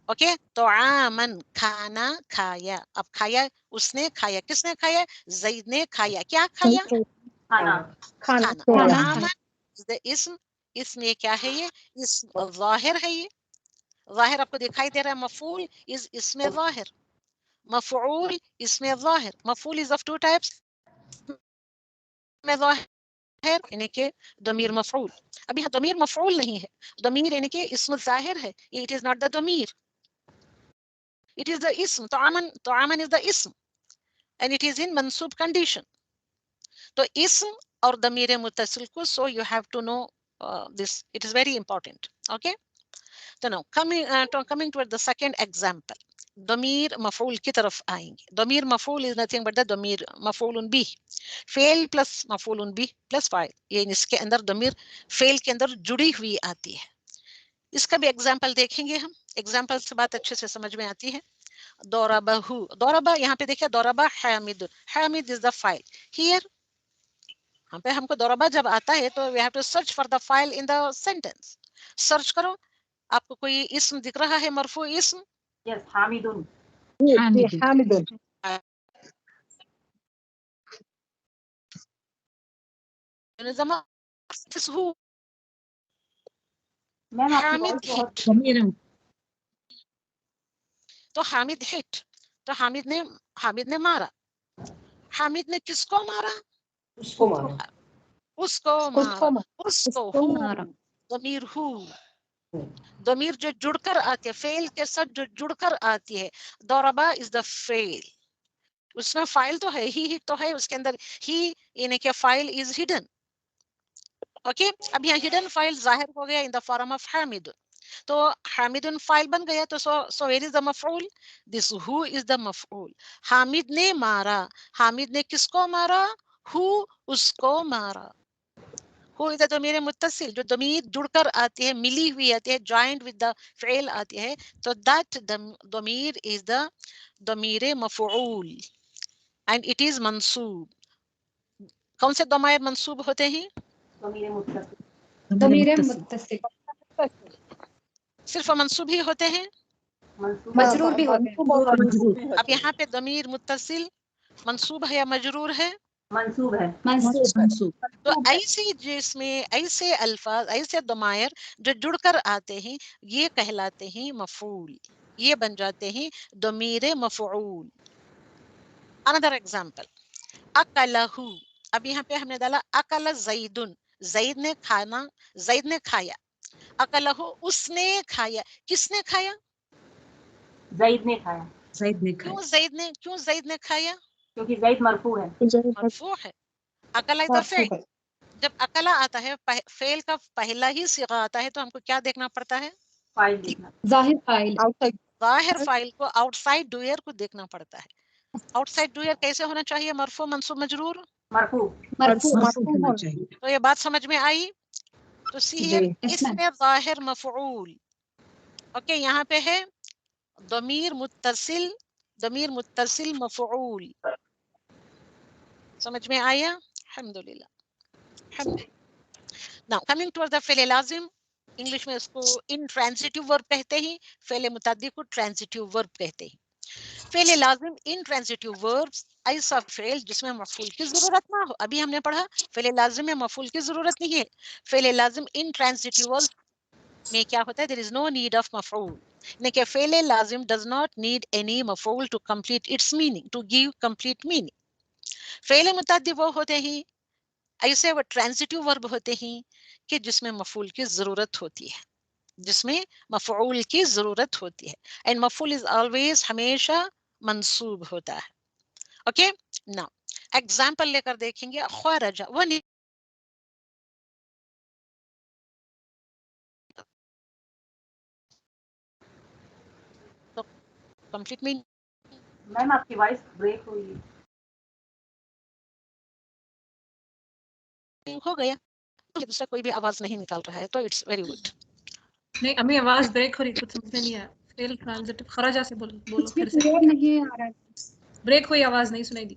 اوکے. طعامن، کھانا کھایا. اب کھایا اس نے کھایا. کس نے کھایا؟ زید نے کھایا. کیا کھایا؟ کھانا. کھانا. طعامن is the اسم. اسم یہ کیا ہے؟ یہ اسم ظاہر ہے. یہ ظاہر آپ کو دکھائی دے رہا ہے. مفعول is اسم ظاہر. مفعول اسم ظاہر. مفعول is of two types. ظاہر یعنی کہ ضمیر مفعول. اب یہاں ضمیر مفعول نہیں ہے، ضمیر یعنی کہ اسم ظاہر ہے. it is not the ضمیر. It is the ism. طعاما is the ism and it is in mansub condition. تو اسم اور ضمیر متصل کو so you have to know this. It is very important. Okay. So now coming toward the second example. ضمیر مفعول کی طرف آئیں گے. ضمیر مفعول is nothing but the ضمیر مفعول به. فعل پلس مفعول به پلس فاعل. یہ اس کے اندر ضمیر فعل کے اندر جڑی ہوئی آتی ہے. اس کا بھی ایگزامپل دیکھیں گے ہم. ایگزامپل سے بات اچھے سے سمجھ میں آتی ہے. ضربہ، ضربہ یہاں پہ دیکھیں ضربہ حامد. حامد از دا فائل. ہیئر یہاں پہ ہم کو ضربہ جب آتا ہے تو we have to search for the file in the sentence. Search کرو. آپ کو کوئی اسم دکھ رہا ہے مرفوع اسم؟ Yes, حامدun. حامد. ہو میم آپ کی حامد voice بہت ہٹ. تو حامد ہٹ، تو حامد نے مارا. حامد نے کس کو مارا؟ اس کو مارا. اس کو مارا. اس کو ہو مارا. ضمیر ہو. ضمیر جو جڑ کر آتی ہے فعل کے ساتھ جو جڑ کر آتی ہے. ضربہ از دا فعل. اس میں فائل تو ہے ہی تو ہے اس کے اندر ہی یعنی کہ فائل از ہڈن. اوکے. اب یہاں ہڈن فائل ظاہر ہو گیا ان دا فارم آف حامد. تو حامد فائل بن گیا. تو سو ویئر از دا مفعول؟ دس ہو از دا مفعول. حامد نے مارا. حامد نے کس کو مارا؟ ہو اس کو مارا. ہو از دا ضمیر متصل جو ضمیر جڑ کر آتی ہے، ملی ہوئی آتی ہے، جوائنڈ ود دا فعل آتی ہے. تو دیٹ ضمیر از دا ضمیر مفعول اینڈ اٹ از منصوب. کون سے ضمائر منصوب ہوتے ہیں؟ ضمیر متصل. ضمیر متصل. صرف منصوب ہی ہوتے ہیں؟ منصوب مجرور بھی ہوتے ہیں. اب یہاں پہ ضمیر متصل منصوب ہے یا مجرور ہے؟ منصوب ہے. منصوب. تو ایسے جس میں ایسے الفاظ ایسے ضمائر جو جڑ کر آتے ہیں یہ کہلاتے ہیں مفعول. یہ بن جاتے ہیں ضمیر مفعول. another example اکلہ. اب یہاں پہ ہم نے ڈالا اکل زیدن. زید نے کھانا، زید نے کھایا. اکلہ اس نے کھایا. کس نے کھایا؟ زید نے کھایا. کیوں زید نے کھایا؟ کیونکہ زید مرفوع ہے. مرفوع ہے. اکل از دا فعل. जब अकला आता है, फेल का पहला ही सिगा आता है, तो हमको क्या देखना पड़ता है? फाइल देखना, जाहिर फाइल आउटसाइड जाहिर फाइल को, आउटसाइड डूयर को देखना पड़ता है. आउटसाइड डूयर कैसे होना चाहिए? मरफू मंसूब मजरूर. मरफू, मरफू मरफू होना चाहिए. तो ये बात समझ में आई. तो सी हियर जी. इसमें जाहिर मफऊल. ओके, यहाँ पे है दमीर मुत्तसिल मफऊल. समझ में आया? अल्हम्दुलिल्लाह. Now coming toward the fail लाजिम, इंग्लिश में इसको इंट्रांजिटिव वर्ब कहते हैं, फेल मुतअद्दी को ट्रांजिटिव वर्ब कहते हैं. फेल लाजिम इंट्रांजिटिव वर्ब्स ऐसा फेल जिसमें मफूल की जरूरत ना हो. अभी हमने पढ़ा फेल लाजिम में मफूल की जरूरत नहीं है. फेल लाजिम इंट्रांजिटिव वर्ब में क्या होता है? There is no need of मफूल. यानी फेल लाजिम डज नॉट नीड एनी मफूल to complete its meaning, to give complete meaning. फेल मुतअद्दी वो होते हैं, ऐसे वो ट्रांजिटिव वर्ब होते हैं कि जिसमें मफूल की जरूरत होती है, जिसमें मफऊल की जरूरत होती है. एंड मफूल इज ऑलवेज हमेशा मंसूब होता है. ओके, नाउ एग्जांपल लेकर देखेंगे. खरजा वो तो कंप्लीट मीनिंग मैम आपकी वॉइस ब्रेक हुई है. हो गया. दूसरा कोई भी आवाज नहीं निकाल रहा है, तो इट्स वेरी गुड. नहीं अम्मी आवाज ब्रेक हो रही, कुछ समझ में नहीं आया. फेल ट्रांजिटिव खराजा से बोलो कुछ भी फिर से. क्लियर नहीं आ रहा है. ब्रेक हुई, आवाज नहीं सुनाई दी.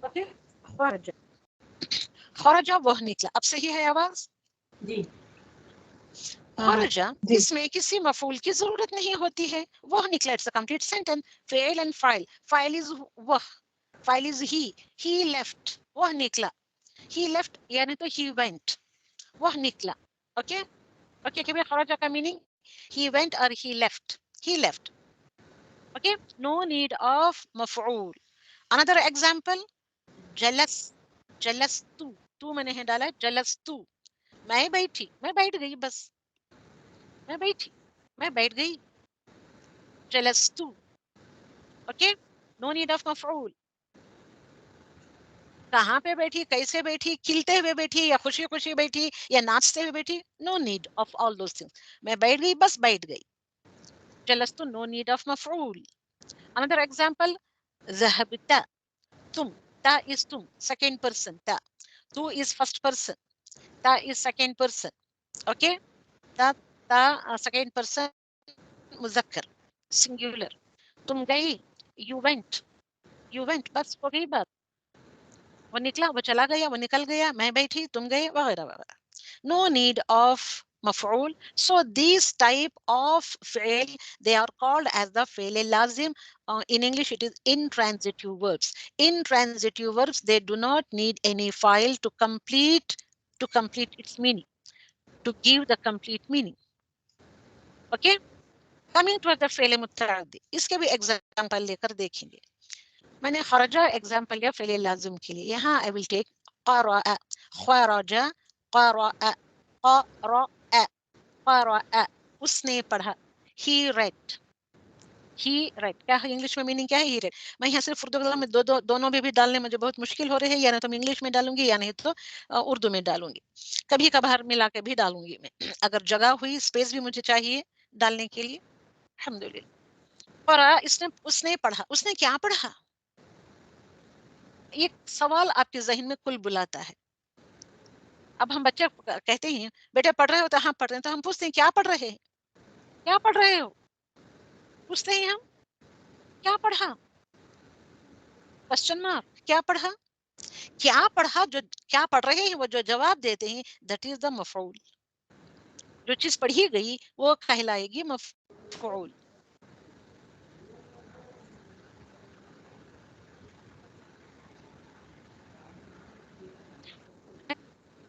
ओके, खरजा वह निकला. अब सही है आवाज? जी. खरजा जी. इसमें किसी मफूल की जरूरत नहीं होती है, वह निकला. It's a complete sentence. Fail and file. File is वह, फाइल इज ही लेफ्ट, वह निकला. ही लेफ्ट यानी तो ही वेंट, वह निकला. ओके ओके, कि खरजा का meaning he went or he left. Okay, no need of maf'ul. Another example, जलस्तु. तू मैंने है डाला जलस्तु. मैं बैठ गई बस. मैं बैठ गई. जलस्तु. ओके, नो नीड ऑफ मफ'ूल. कहाँ पे बैठी, कैसे बैठी, खिलते हुए बैठी या खुशी खुशी बैठी या नाचते हुए बैठी? No need of all those things. मैं बैठ गई, बस बैठ गई. जलस्तु, नो नीड ऑफ मफ'ूल. Another example, ذهبت. तुम. Ta is तुम, second person. Ta. Tu is first person. Ta is second person. Okay. Ta second person मुज़क्कर, singular. तुम गई, you went. बस हो गई बात. वो निकला, वो चला गया, वो निकल गया, मैं बैठी, तुम गए, वगैरह वगैरह. No need of maf'ul. So these type of fi'l, they are called as the fi'l lazim. In English it is intransitive verbs. Intransitive verbs, they do not need any file to complete its meaning, to give the complete meaning. Okay, coming to the fi'l muta'addi, इसके भी example लेकर देखेंगे. मैंने खरजा example लिया फि'ल लाजिम के लिए. यहाँ I will take qara'a, खरजा, qara'a, qara'a, उसने पढ़ा. He read. क्या है इंग्लिश में मीनिंग, क्या है? he read. मैं यहाँ सिर्फ उर्दू में दोनों में भी डालने मुझे बहुत मुश्किल हो रही है. या नहीं तो मैं इंग्लिश में डालूंगी या नहीं तो उर्दू में डालूंगी. कभी कभार मिला के भी डालूंगी मैं, अगर जगह हुई, स्पेस भी मुझे चाहिए डालने के लिए. अल्हम्दुलिल्लाह. और उसने पढ़ा. उसने क्या पढ़ा? ये सवाल आपके जहन में कुल बुलाता है. अब हम बच्चे कहते हैं बेटे पढ़ रहे हो, तो हाँ पढ़ रहे हैं. तो हम पूछते हैं क्या पढ़ रहे हैं, क्या पढ़ रहे हो, पूछते हैं हम क्या पढ़ा, क्वेश्चन मार्क. क्या पढ़ा, क्या पढ़ा, जो क्या पढ़ रहे हैं वो जो जवाब देते हैं, दैट इज द मफऊल. जो चीज पढ़ी गई वो कहलाएगी मफऊल.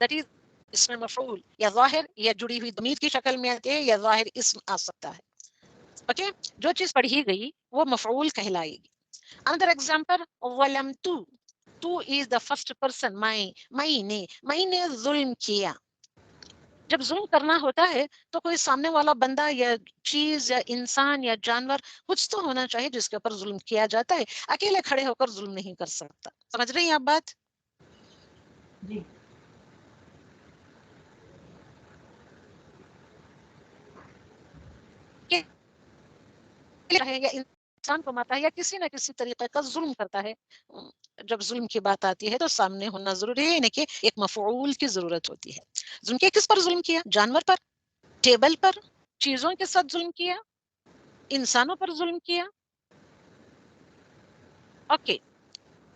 दैट इज इसमें मफऊल या ज़ाहिर या जुड़ी हुई दमीर की शक्ल में आती है, या ज़ाहिर इस्म आ सकता है. ओके, जो चीज पढ़ी गई वो मफऊल कहलाएगी. Another example, ज़लमतु. तू is the first person. मैंने जुल्म किया. جب ظلم کرنا ہوتا ہے تو کوئی سامنے والا بندہ یا چیز یا انسان یا جانور کچھ تو ہونا چاہیے جس کے اوپر ظلم کیا جاتا ہے. اکیلے کھڑے ہو کر ظلم نہیں کر سکتا. سمجھ رہی ہیں آپ بات؟ جی یا انسان کو مارتا ہے یا کسی نہ کسی طریقے کا ظلم کرتا ہے. جب ظلم کی بات آتی ہے تو سامنے ہونا ضروری ہے, یعنی کہ ایک مفعول کی ضرورت ہوتی ہے. ظلم کیا, کس پر ظلم کیا؟ جانور پر, ٹیبل پر, چیزوں کے ساتھ ظلم کیا, انسانوں پر ظلم کیا. اوکے,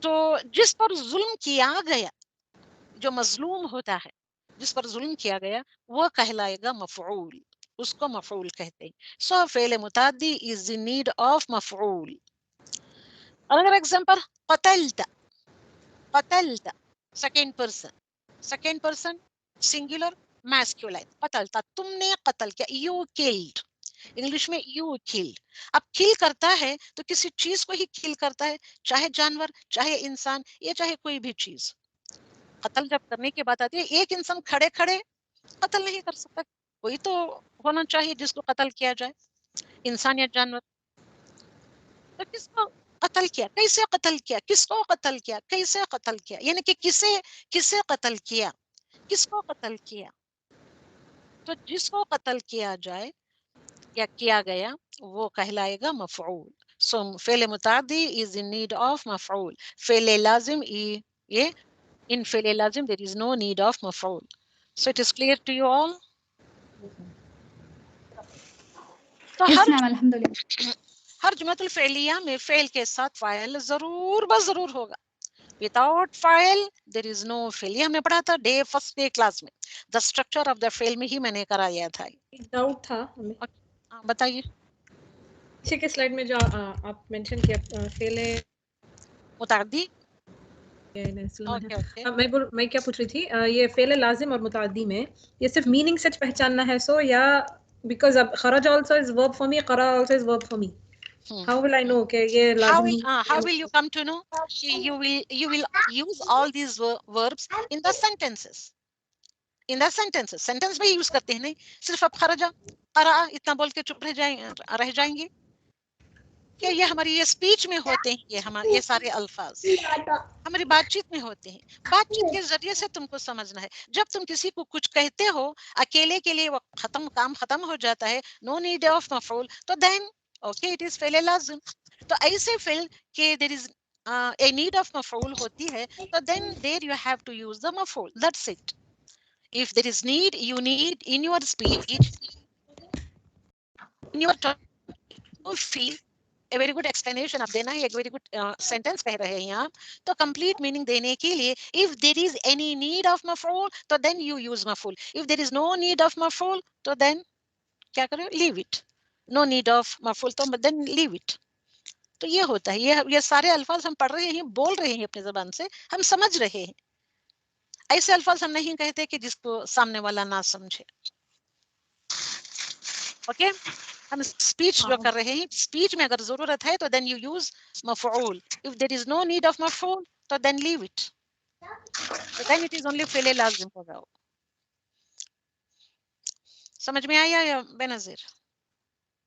تو جس پر ظلم کیا گیا, جو مظلوم ہوتا ہے, جس پر ظلم کیا گیا, وہ کہلائے گا مفعول. اس کو مفعول کہتے ہیں. سو فعل متعدی از ان نیڈ آف مفعول. another example, قتلت. قتلت second person singular masculine. قتلت, تم نے قتل کیا. you killed, انگلش میں you killed. اب کل کرتا ہے تو کسی چیز کو ہی کل کرتا ہے, چاہے جانور, چاہے انسان, یا چاہے کوئی بھی چیز. قتل جب کرنے کی بات آتی ہے, ایک انسان کھڑے کھڑے قتل نہیں کر سکتا, کوئی تو ہونا چاہیے جس کو قتل کیا جائے, انسان یا جانور. تو کس کو قتل کیا, کیسے قتل کیا, کس کو قتل کیا, کیسے قتل کیا, یعنی کہ کسے قتل کیا, کس کو قتل کیا. تو جس کو قتل کیا جائے یا کیا گیا وہ کہلائے گا مفعول. سو فعل متعدی is in need of مفعول. فعل لازم یہ in فعل لازم there is no need of مفعول. So it is clear to you all. تو Yes, ma'am, alhamdulillah. ہر جملۃ الفعلیہ میں فعل کے ساتھ فاعل ضرور بضرور ہوگا. without فاعل there is no فعل. یہ ہم نے پڑھا تھا فرسٹ ڈے کلاس میں. the structure of the فعل میں ہی میں نے کرایا تھا. ایک ڈاؤٹ تھا ہمیں, بتائیے. پیچھے کے سلائڈ میں جو آپ مینشن کیا فعل متعدی. اوکے, میں کیا پوچھ رہی تھی, یہ فعل لازم اور متعدی میں یہ صرف میننگ سچ پہچاننا ہے سو, یا بیکاز اب خرج آلسو از ورب فار می, قرا آلسو از ورب for me, how will I know کہ یہ لازم how will you come to know? You will use all these verbs in the sentences. in the sentences sentence میں use کرتے ہیں, نہیں صرف اب خرجا قرأ اتنا بول کے چپ رہ جائیں گے کہ یہ ہماری یہ اسپیچ میں ہوتے ہیں. یہ سارے الفاظ ہماری بات چیت میں ہوتے ہیں. بات چیت کے ذریعے سے تم کو سمجھنا ہے. جب تم کسی کو کچھ کہتے ہو اکیلے کے لیے, وہ کام ختم ہو جاتا ہے, نو نیڈ آف مفعول, تو دین اوکے اٹ از فعل لازم. تو ایسے فعل کہ دیر از a need of مفعول ہوتی ہے, تو then there you have to use the مفعول. That's it. If there is need, you need in your speech, in your talk, to feel a very good explanation اب دینا ہے, ایک very good sentence کہہ رہے ہیں آپ, تو complete meaning دینے کے لیے if there is any need of مفعول تو then you use مفعول. If there is no need of مفعول تو then کیا کرو, leave it. No need of مفعول تو then leave it. تو یہ ہوتا ہے. یہ سارے الفاظ ہم پڑھ رہے ہیں, بول رہے ہیں اپنی زبان سے, ہم سمجھ رہے ہیں. ایسے الفاظ ہم نہیں کہتے کہ جس کو سامنے والا نہ سمجھے. اوکے, ہم اسپیچ جو کر رہے ہیں, اسپیچ میں اگر ضرورت ہے تو then you use مفعول. If there is no need of مفعول تو then leave it. So then it is only فعل لازم ہوگا. سمجھ میں آیا یا بے نظیر؟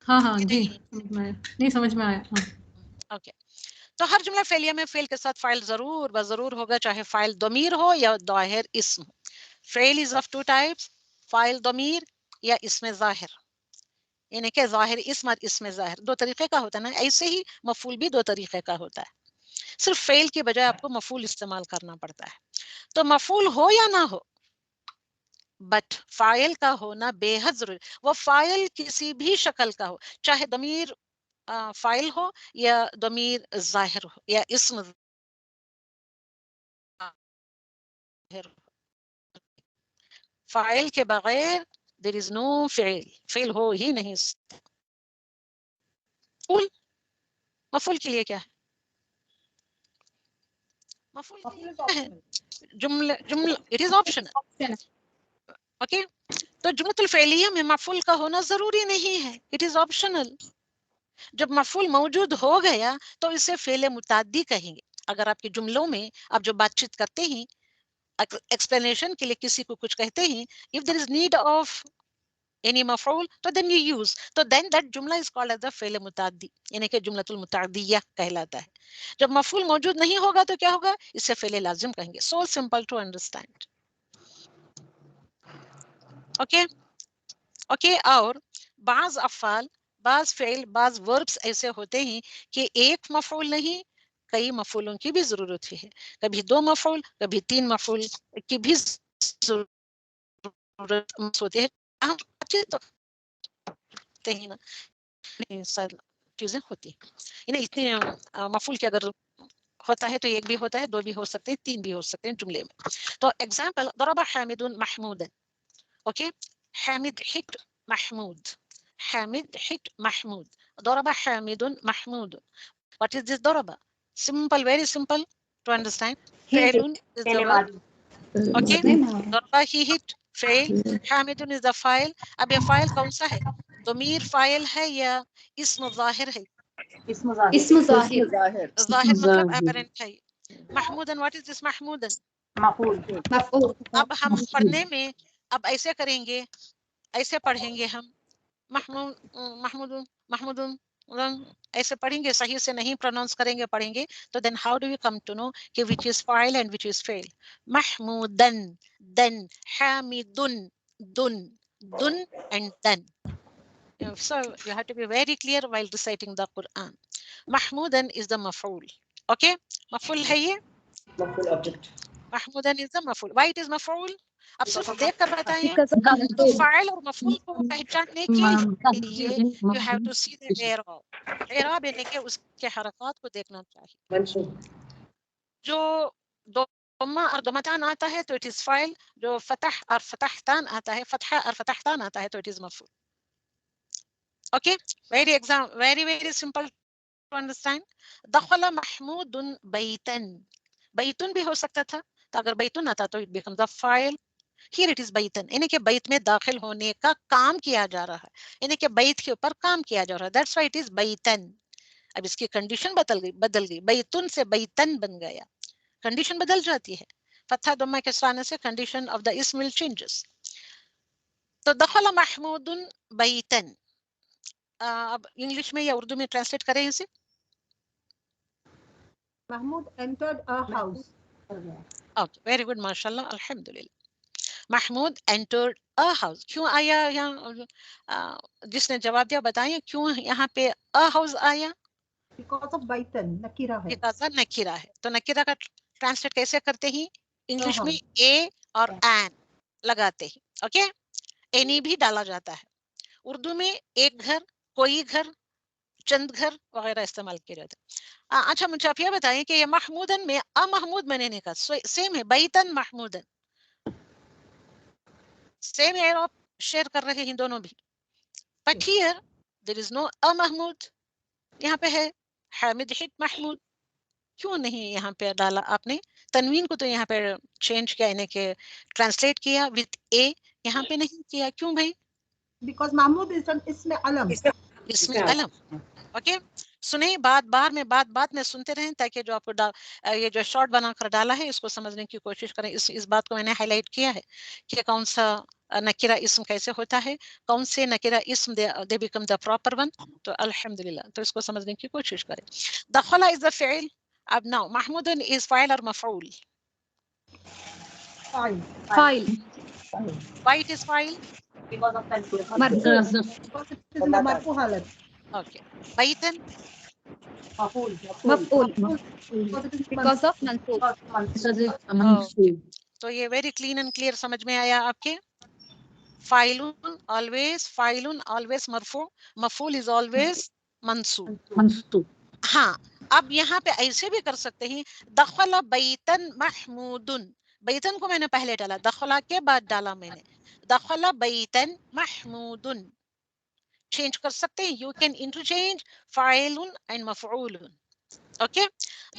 ہاں جی نہیں سمجھ میں آیا. اوکے, تو ہر جملہ فعلیہ میں فعل کے ساتھ فاعل ضرور بضرور ہوگا, چاہے فاعل ضمیر ہو یا ظاہر اسم. فعل is of two types, فاعل ضمیر یا اسم ظاہر. یعنی کہ ظاہر اسم اور اسم ظاہر دو طریقے کا ہوتا ہے نا, ایسے ہی مفعول بھی دو طریقے کا ہوتا ہے. صرف فعل کے بجائے آپ کو مفعول استعمال کرنا پڑتا ہے. تو مفعول ہو یا نہ ہو, بٹ فاعل کا ہونا بے حد ضروری. وہ فاعل کسی بھی شکل کا ہو, چاہے ضمیر فاعل ہو یا ضمیر ظاہر ہو یا اسم ظاہر ہو. فاعل کے بغیر there is no فعل, فعل ہو ہی نہیں. مفعول کے لیے کیا ہے؟ مفعول کے لیے کیا ہے؟ جملہ it is optional. اوکے, تو جملۃ الفعلیہ میں مفعول کا ہونا ضروری نہیں ہے, it is optional. جب مفعول موجود ہو گیا تو اسے فعل متعدی کہیں گے. اگر آپ کے جملوں میں آپ جو بات چیت کرتے ہیں explanation के लिए किसी को कुछ कहते हैं, if there is need of any मफऊल तो then you use, तो then that जुमला is called as the फ़ेल मुताद्दी, यानी कि जुमलतुल मुताद्दिया कहलाता है. जब मफऊल मौजूद नहीं होगा तो क्या होगा, इसे फ़ेल लाजिम कहेंगे. So simple to understand. Okay, okay. और बाज अफ़ाल, बाज फ़ेल, बाज वर्ब्स ऐसे होते हैं कि एक मफऊल नहीं, कई मफूलों की भी जरूरत है. कभी 2 मफूल, कभी 3 मफूल की भी जरूरत होती है. हम तो ही ना चीजें होती हैं. इन्हें इतने मफूल के अगर होता है तो एक भी होता है, 2 भी हो सकते हैं, 3 भी हो सकते हैं जुमले में. तो एग्जांपल, ضرب حامد محمودا. Okay, Hamid hit Mahmoud, Hamid hit Mahmoud, ضرب حامد محمود. What is this ضرب? Simple, very simple to understand. فعل is the verb. Okay, ضرب he hit, فعل, حامد is the file. अब ये फाइल कौन सा है, ضمیر فاعل है या اسم ظاہر है? اسم ظاہر. اسم ظاہر. ظاہر मतलब apparent है. محمودن, what is this محمودن? مفعول. مفعول. अब हम पढ़ने में अब ऐसे करेंगे, ऐसे पढ़ेंगे हम محمود محمود محمود ऐसे पढ़ेंगे, सही से नहीं प्रोनाउंस करेंगे, पढ़ेंगे तो then how do we come to know कि which is fa'il and which is fail? محمودن, then حامدن, dun, dun and then. So you have to be very clear while reciting the Quran. محمودن is the maf'ul. Okay, maf'ul है ये, محمودن is the maf'ul. Why it is maf'ul? अब सिर्फ देख कर बताएं. Because of the तो maf'ul. File और मफूल को पहचानने के लिए you have to see the i'rab. i'rab यानी कि उसके हरकत को देखना चाहिए. जो दम्मा और दमतान आता है तो it is फाइल, जो फतह और फतहतान आता है, फतहा और फतहतान आता है तो it is मफूल. Okay, very simple to understand. दखल महमूदुन बैतन, बैतुन भी हो सकता था, तो अगर बैतुन आता तो it becomes a file. Here it is बैतन, यानी कि बैत में दाखिल होने का काम किया जा रहा है, यानी कि बैत के ऊपर काम किया जा रहा है. That's why it is बैतन. अब इसकी कंडीशन बदल गई, बैतुन से बैतन बन गया, कंडीशन बदल जाती है. फतहा दम्मा के साने से condition of the ism will changes. तो दखल महमूदुन बैतन, अब इंग्लिश में या उर्दू में ट्रांसलेट करें इसे. Mahmoud entered a house. Okay, very good, माशाल्लाह, अल्हम्दुलिल्लाह. Mahmoud entered a house. क्यों आया यहाँ, जिसने जवाब दिया बताइए क्यों यहाँ पे अ हाउस आया? Because of Baitan, Nakira है. बिकॉज़ नकीरा है. तो नकीरा का ट्रांसलेट कैसे करते हैं? इंग्लिश में ए और एन लगाते हैं. ओके, एनी भी डाला जाता है. उर्दू में एक घर, कोई घर, चंद घर वगैरह इस्तेमाल किए जाते हैं. अच्छा, मुझे आप ये बताइए कि ये महमूदन में अ महमूद मैंने नहीं कहा, सेम है, बैतन महमूदन, सेम है, आप शेयर कर रहे हैं दोनों भी. But here there is no a महमूद, यहाँ पे है हामिद हिट महमूद. क्यों नहीं यहाँ पे डाला आपने? तनवीन को तो यहाँ पे चेंज किया, यानी कि ट्रांसलेट किया विद ए, यहाँ पे नहीं किया. क्यों भाई? Because Mahmoud is an ism alam. इसमें अलम. ओके, सुने, बात में सुनते रहें ताकि जो आपको ये जो शॉर्ट बनाकर डाला है इसको समझने की कोशिश करें. इस बात को मैंने हाईलाइट किया है कि कौन सा नकीरा इस्म कैसे होता है, कौन से नकीरा इस्म they become the proper one. तो अल्हम्दुलिल्लाह, तो इसको समझने की कोशिश करें. दखला इज द फ़िल. अब नाउ महमूदन इज फाइल और मफऊल. File. व्हाई इट इज फाइल? Because of tanween. Because it is in the marfu halat. Okay, बैतन مفعول. مفعول. Because of mansub. तो ये वेरी क्लीन एंड क्लियर समझ में आया आपके. फाइलुन ऑलवेज मरफू, मफूल इज ऑलवेज मंसूब. हाँ, अब यहाँ पे ऐसे भी कर सकते हैं, दखला बैतन महमूदुन. बैतन को मैंने पहले डाला, दखला के बाद डाला मैंने, दखला बैतन महमूदुन. चेंज कर सकते हैं, यू कैन इंटरचेंज फाइलुन एंड मफऊलुन. ओके,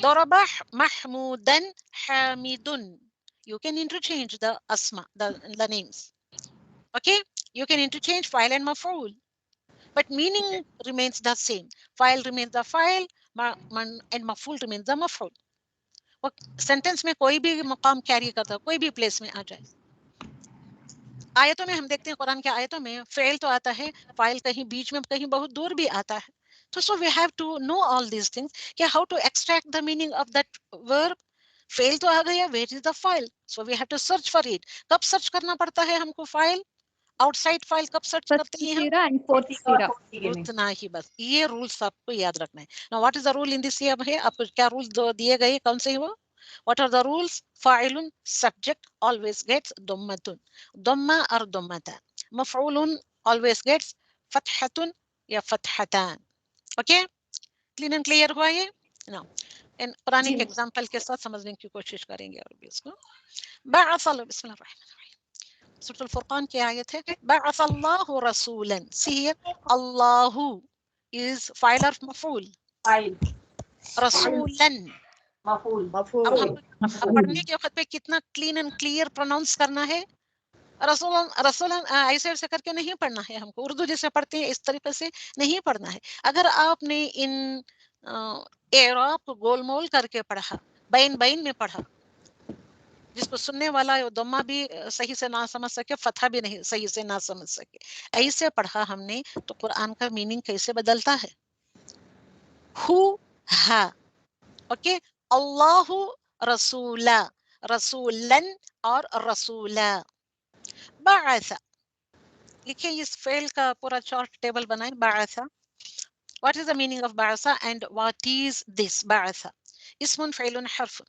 दरबा महमूदन हामिदुन. You can interchange the asma, the names. Okay, you can interchange file and maf'ul, but meaning remains the same. File remains the file, and maf'ul remains the maf'ul. Sentence में कोई भी मकाम carry करता है, कोई भी प्लेस में आ जाए. आयतों में हम देखते हैं, कुरान के आयतों में फेल तो आता है, फाइल कहीं बीच में कहीं बहुत दूर भी आता है. तो so we have to know all these things कि how to extract the meaning of that verb. फेल तो आ गया, वेयर इज द फाइल? So we have to search for it. कब सर्च करना पड़ता है हमको फाइल? आउटसाइड फाइल कब सर्च करते हैं हम? सीरा एंड फोर्थ सीरा. उतना ही बस, ये रूल्स आपको याद रखना है. Now what is the rule in this? ये है आपको क्या रूल दिए गए, कौन से हैं वो? What are the rules? Fa'ilun, subject always gets dammatun. Damma or dammatan. Maf'ulun always gets fathatun ya fathatan. Okay? Clean and clear हुआ ये? Now, इन पुराने एग्जांपल के साथ समझने की कोशिश करेंगे और भी इसको. बअसल, बिस्मिल्लाहिर्रहमानिर्रहीम. सूरह अल-फुरकान की आयत है, बअसल्लाहु रसूलन. See here, Allahu is fa'il or maf'ul? फाइल. रसूलन. मफूल. अब हम पढ़ने के वक्त पे कितना क्लीन एंड क्लियर प्रोनाउंस करना है. रसूलन रसूलन ऐसे ऐसे करके नहीं पढ़ना है हमको. उर्दू जैसे पढ़ते हैं इस तरीके से नहीं पढ़ना है. अगर आपने इन एराब को गोलमोल करके पढ़ा, बैन बैन में पढ़ा, जिसको सुनने वाला दम्मा भी सही से ना समझ सके, फतहा भी नहीं सही से ना समझ सके, ऐसे पढ़ा हमने, तो कुरान का मीनिंग कैसे बदलता है? हु हा. ओके, अल्लाहु रसूला, रसूलन और रसूला. बाअसा, लिखिए इस फेल का पूरा चार्ट टेबल बनाए. बाअसा, what is the meaning of बाअसा एंड व्हाट इज दिस? बाअसा इस्मुन फ़इलुन हर्फुन.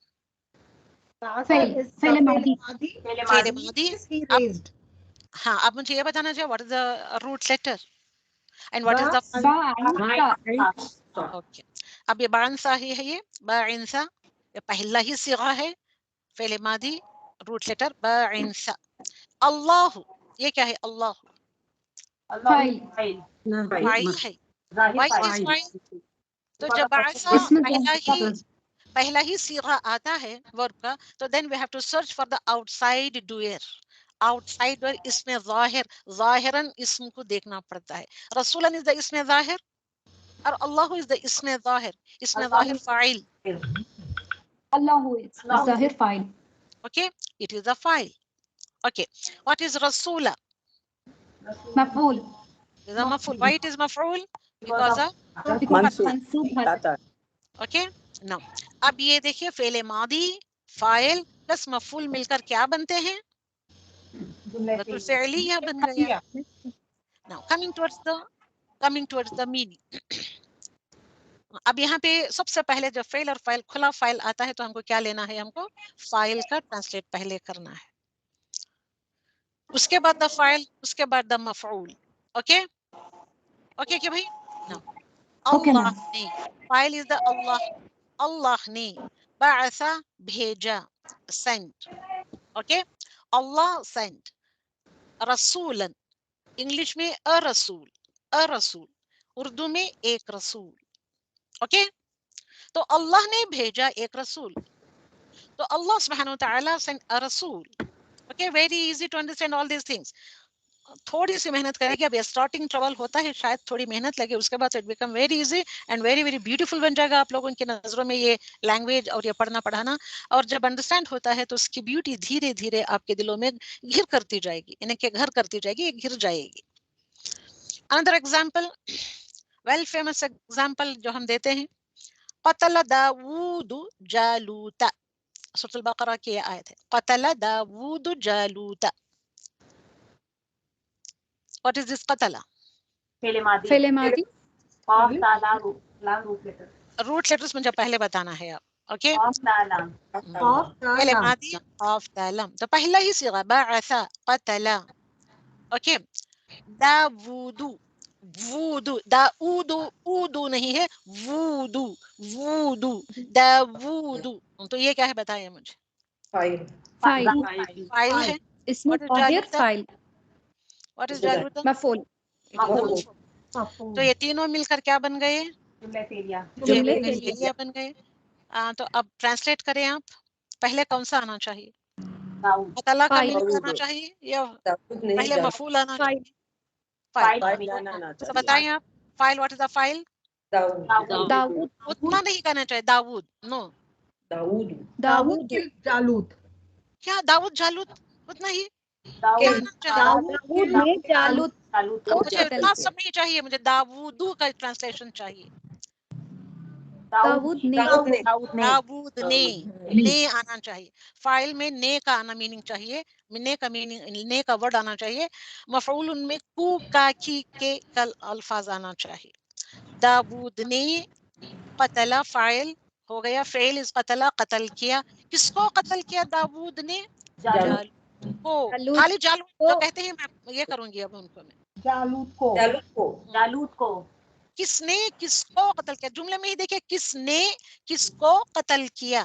फेल मादी. फेल मादी. हाँ, अब मुझे ये बताना चाहिए what is the root letter and what is the. Okay, अब ये बाअसा ही है, ये बाअसा, ये पहला ही सिगा है, फेल मादी, रूट लेटर बाअसा. अल्लाह, ये क्या है? अल्लाह फाइल. फाइल है. जाहिर Why फाइल. is file? तो जब बाअसा पहला ही सिगा आता है वर्ब का, तो then we have to search for the outside doer. Outside doer इसमें ज़ाहिर, ज़ाहिरन इसम को देखना पड़ता है. रसूलन इज द इसमें ज़ाहिर और अल्लाह इज द इसमें ज़ाहिर. इसमें ज़ाहिर फाइल. अल्लाहु इज ज़ाहिर file. Okay, it is a file. Okay, what is rasula? मफूल. Is a maf'ul. Why it is maf'ul? Because of मंसूब है. okay. Now, अब ये देखिए, फेले मादी, फाइल प्लस मफ'ूल मिलकर क्या बनते हैं? बिल्कुल फ़िअलिया बन गया. Now, coming towards the meaning. अब यहाँ पे सबसे पहले जब फेल और फाइल, खुला फाइल आता है, तो हमको क्या लेना है? हमको फाइल का ट्रांसलेट पहले करना है, उसके बाद द फाइल, उसके बाद द मफ'ूल. ओके ओके क्या भाई? नो, अल्लाह ने, फाइल इज द अल्लाह. अल्लाह ने, बाअसा भेजा, सेंट. ओके, अल्लाह सेंट. रसूलन, इंग्लिश में अ रसूल, उर्दू में एक रसूल. ओके, तो अल्लाह ने भेजा एक रसूल, तो अल्लाह सुब्हानहू व तआला सेंट अ रसूल. Okay, very easy to understand all these things. थोड़ी सी मेहनत करें कि अब स्टार्टिंग ट्रबल होता है, शायद थोड़ी मेहनत लगे, उसके बाद it become very easy and very very beautiful बन जाएगा आप लोगों की नजरों में ये लैंग्वेज और ये पढ़ना पढ़ाना. और जब अंडरस्टैंड होता है तो उसकी ब्यूटी धीरे धीरे आपके दिलों में घिर करती जाएगी, इनके घर करती जाएगी, घिर जाएगी. Another example, well famous example जो हम देते हैं, क़तल दाऊद जालूता. सूरह अल-बक़रा की आयत है, क़तल Dawood जालूता. What is this qatala? फेले मादी. फेल मादी. ऑफ ताला लाम रूट लेटर. रूट लेटर्स मुझे पहले बताना है आप. ओके, ऑफ ताला. पहले मादी ऑफ तालम, तो पहला ही सिगा बाअसा qatala. ओके, दावूदु, वूदु, दाऊदु, ऊदु नहीं है, वूदु, वूदु, दावूदु. तो ये क्या है बताइए मुझे? फाइल. फाइल है. इसमें ज़ाहिर फाइल. What is जालूता? मफूल. तो ये तीनों मिलकर क्या बन गए? जुमले फेलिया बन गए. तो अब ट्रांसलेट करें आप. पहले कौन सा आना चाहिए? क़तला का मीनिंग आना चाहिए या पहले मफूल आना चाहिए? फाइल. तो बताइए आप, फाइल, व्हाट इज द फाइल? दाऊद. उतना नहीं कहना चाहिए, दाऊद. नो, داؤد داؤد جالوت کیا داؤد جالوت اتنا ہی داؤد کیا آنا چاہیے؟ داؤد نے جالوت جالوت کو مجھے قتل اتنا کیا. سب نہیں چاہیے، مجھے داودو کا ٹرانسلیشن چاہیے. داؤد نے داود نے نے آنا چاہیے، فائل میں نے کا آنا میننگ چاہیے، نے کا میننگ نے کا ورڈ آنا چاہیے، مفعول ان میں کو کا کی کے کل الفاظ آنا چاہیے. داود نے قتل فائل ہو گیا، فعل اس قتل قتل کیا. کس کو قتل کیا داود نے؟ جالوت کو. جالوت خالی جالوت کو. جو کہتے ہیں میں یہ کروں گی اب ان کو میں. جالوت کو جالوت کو کس نے کس کو قتل کیا؟ جملے میں ہی دیکھیں کس نے کس کو قتل کیا.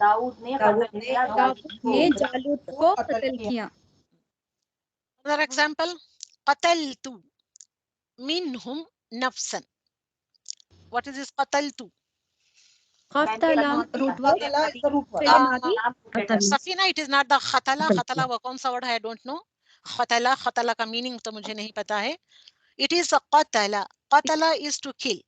داؤد نے قتل کیا داؤد نے جالوت کو قتل کیا. another example قتلت منهم نفسا. what is this قتلت؟ قتل روٹ ورڈ قتل is the root word. فعل ماضی. سفینہ it is not the خطلا. خطلا وہ کون سا ورڈ ہے؟ I don't know. خطلا خطلا کا میننگ تو مجھے نہیں پتا ہے. it is قتلا. قتلا is to kill.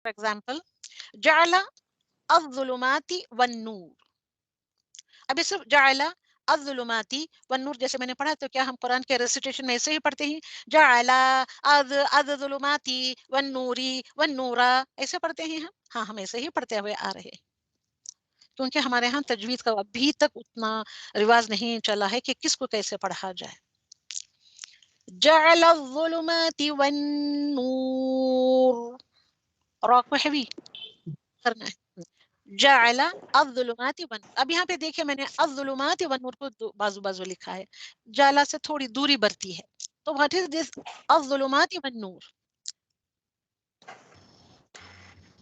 For example, جعل الظلمات والنور. ابھی صرف جعل الظلمات والنور جیسے میں نے پڑھا تو کیا ہم قرآن کے ریسیٹیشن میں ایسے ہی پڑھتے ہیں جعل الظلمات والنور والنور ایسے پڑھتے ہیں ہم؟ ہاں ہم ایسے ہی پڑھتے ہوئے آ رہے ہیں کیونکہ ہمارے ہاں تجوید کا ابھی تک اتنا رواج نہیں چلا ہے کہ کس کو کیسے پڑھا جائے. جعل الظلمات والنور را کو ہیوی کرنا ہے. جعل الظلمات والنور. اب یہاں پہ دیکھیں میں نے الظلمات والنور کو بازو بازو لکھا ہے. جعل سے تھوڑی دوری برتی ہے تو what is this الظلمات والنور؟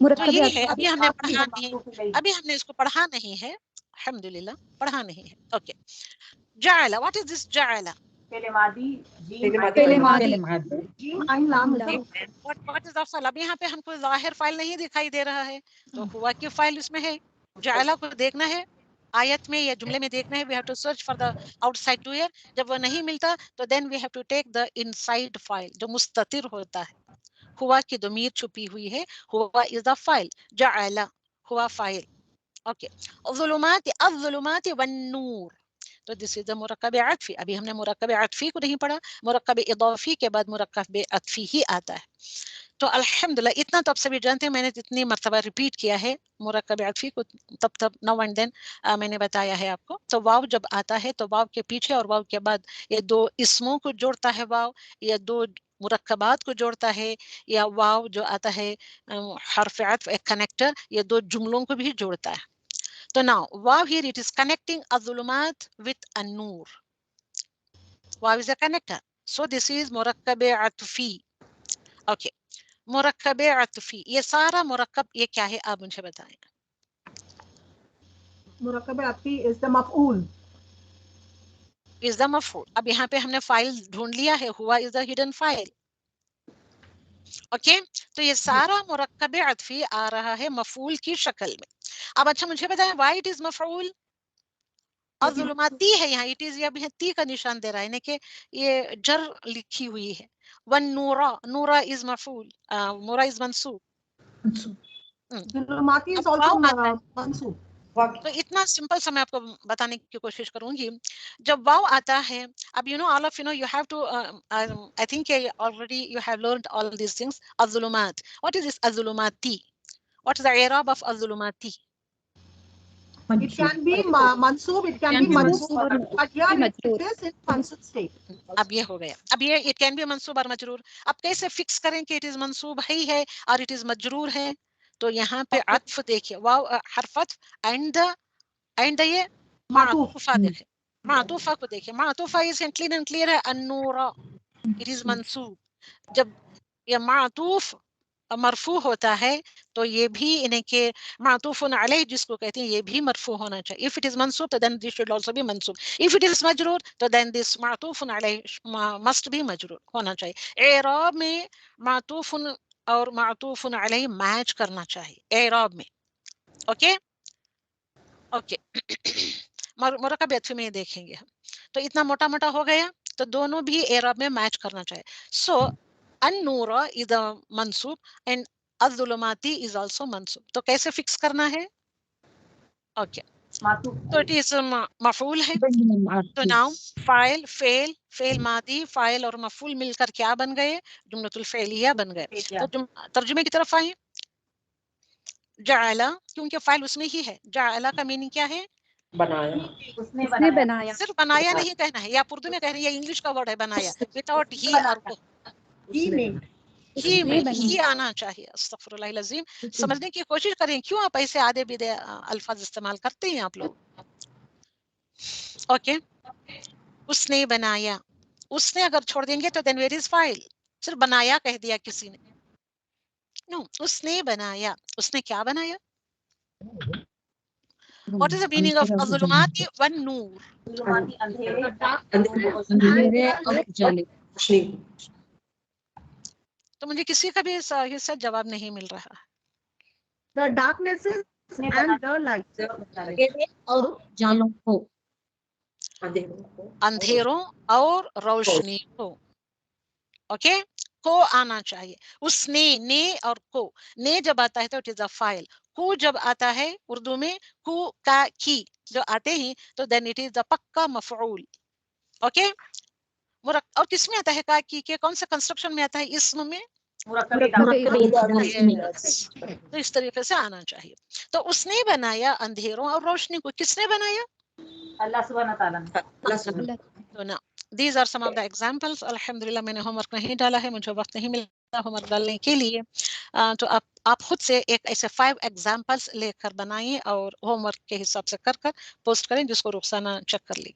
تو مرکب یہی عطفی. ہے. ابھی ہم نے پڑھا نہیں ابھی ہم نے اس کو پڑھا نہیں ہے الحمدللہ پڑھا نہیں ہے. اوکے جعل what is this جعل؟ فعل ماضی جیم فعل ماضی. جیم عین لام لام. What is افضل؟ اب یہاں پہ ہم کو ظاہر فائل نہیں دکھائی دے رہا ہے تو ہوا کی فائل اس میں ہے. جعل کو دیکھنا ہے آیت میں یا جملے میں دیکھنا ہے. we have to search for the outside doer. جب وہ نہیں ملتا تو then we have to take the inside file جو مستتر ہوتا ہے. ہوا کی ضمیر چھپی ہوئی ہے. ہوا is the file. جعل ہوا فائل. اوکے الظلمات الظلمات والنور تو دس از دا مرکب عطفی. ابھی ہم نے مرکب عطفی کو نہیں پڑھا. مرکب اضافی کے بعد مرکب عطفی ہی آتا ہے. تو الحمدللہ اتنا تو آپ سبھی جانتے ہیں. میں نے جتنی مرتبہ ریپیٹ کیا ہے مرکب عطفی کو تب نو اینڈ دین میں نے بتایا ہے آپ کو. تو واو جب آتا ہے تو واو کے پیچھے اور واو کے بعد یہ دو اسموں کو جوڑتا ہے واو یا دو مرکبات کو جوڑتا ہے یا واو جو آتا ہے حرف عطف ایک کنیکٹر یہ دو جملوں کو بھی جوڑتا ہے. So now, wow here it is connecting الظلمات with النور. Wow is a connector. So this is مرکب عطفی. Okay. مرکب عطفی یہ سارا مرکب یہ کیا ہے آپ مجھے بتائیں. مرکب عطفی is the مفعول. Is the مفعول. اب یہاں پہ ہم نے فائل ڈھونڈ لیا ہے. ہوا is the hidden file. Okay تو یہ سارا مرکب عطفی آ رہا ہے مفعول کی شکل میں. اب اچھا مجھے بتائیں why it is مفعول. الظلماتی ہے یہاں اٹ از اب تی کا نشان دے رہا ہے کہ یہ جر لکھی ہوئی ہے. والنورا نورا از مفعول نورا از منصوب. ظلماتی is اب also واو آتا ہے منصوب. تو اتنا سمپل سا میں آپ کو بتانے کی کوشش کروں گی. جب واو آتا ہے اب you know all of you know you have to I think already you have learned all these things. الظلمات واٹ از دس الظلماتی واٹ از the اعراب of الظلماتی. It can be mansoob, it can be mansoob, but here it is in mansoob state. اب یہ ہو گیا. اب یہ it can be منصوب اور مجرور. اب کیسے فکس کریں کہ اٹ از منصوب ہی ہے اور اٹ از مجرور ہے. تو یہاں پہ عطف دیکھیے واو حرف عطف اینڈ یہ معطوفہ دیکھیں معطوفہ کو دیکھیں. معطوفہ از کلین اینڈ کلیئر ہے النور اٹ از منصوب. جب یہ معطوف مرفوع ہوتا ہے تو یہ بھی انہیں کہ معطوف علیہ جس کو کہتے ہیں یہ بھی مرفوع ہونا چاہیے. if it is منصوب تو then this should also be منصوب. if it is مجرور تو then this معطوف علیہ must be مجرور ہونا چاہیے. اعراب میں معطوف اور معطوف علیہ میچ کرنا چاہیے اعراب میں. اوکے اوکے مرکب عطفی میں دیکھیں گے ہم. تو اتنا موٹا موٹا ہو گیا تو دونوں بھی اعراب میں میچ کرنا چاہیے. سو النور از منصوب اینڈ الظلماتی از آلسو منصوب. تو کیسے فکس کرنا ہے. اوکے تو اٹ از مفعول ہے. تو ناؤ فاعل فعل ماضی فاعل اور مفعول مل کر کیا بن گئے جملۃ الفعلیہ بن گئے. تو ترجمے کی طرف آئیں. جعل کیونکہ فاعل اس میں ہی ہے. جعل کا میننگ کیا ہے بنایا. اس نے بنایا. صرف بنایا نہیں کہنا ہے. یا آپ اردو میں کہہ رہے ہیں یا انگلش کا ورڈ ہے بنایا وداؤٹ ہی اور ہی آنا چاہیے. استغفر اللہ العظیم. سمجھنے کی کوشش کریں کیوں آپ ایسے آدھے بیدے الفاظ استعمال کرتے ہیں آپ لوگ. اوکے اس نے بنایا. اس نے اگر چھوڑ دیں گے تو then where is فاعل. صرف بنایا کہہ دیا کسی نے. نو اس نے بنایا. اس نے کیا بنایا. What is the meaning of الظلمات والنور. ظلماتی اندھیرے تو مجھے کسی کا بھی حصہ جواب نہیں مل رہا. The darknesses and the lights. اور جالوں کو اندھیروں اور روشنی کو. اوکے को आना चाहिए. उसने, ने और को. ने जब आता है तो इट इज अ फाइल. को जब आता है उर्दू में, को का की जो आते ही तो देन इट इज द पक्का मफऊल. ओके. और किस में आता है का की के, कौन से कंस्ट्रक्शन में आता है? इस्म में. तो इस तरीके से आना चाहिए. तो उसने बनाया अंधेरों और रोशनी को. किसने बनाया? अल्लाह सुब्हान तआला ने. तो ना, these are some of the examples. अल्हम्दुलिल्लाह मैंने होमवर्क नहीं डाला है, मुझे वक्त नहीं मिला होमवर्क डालने के लिए. तो आप खुद से एक ऐसे 5 एग्जांपल्स लेकर बनाइए और होमवर्क के हिसाब से कर पोस्ट करें, जिसको रुखसाना चेक कर ली.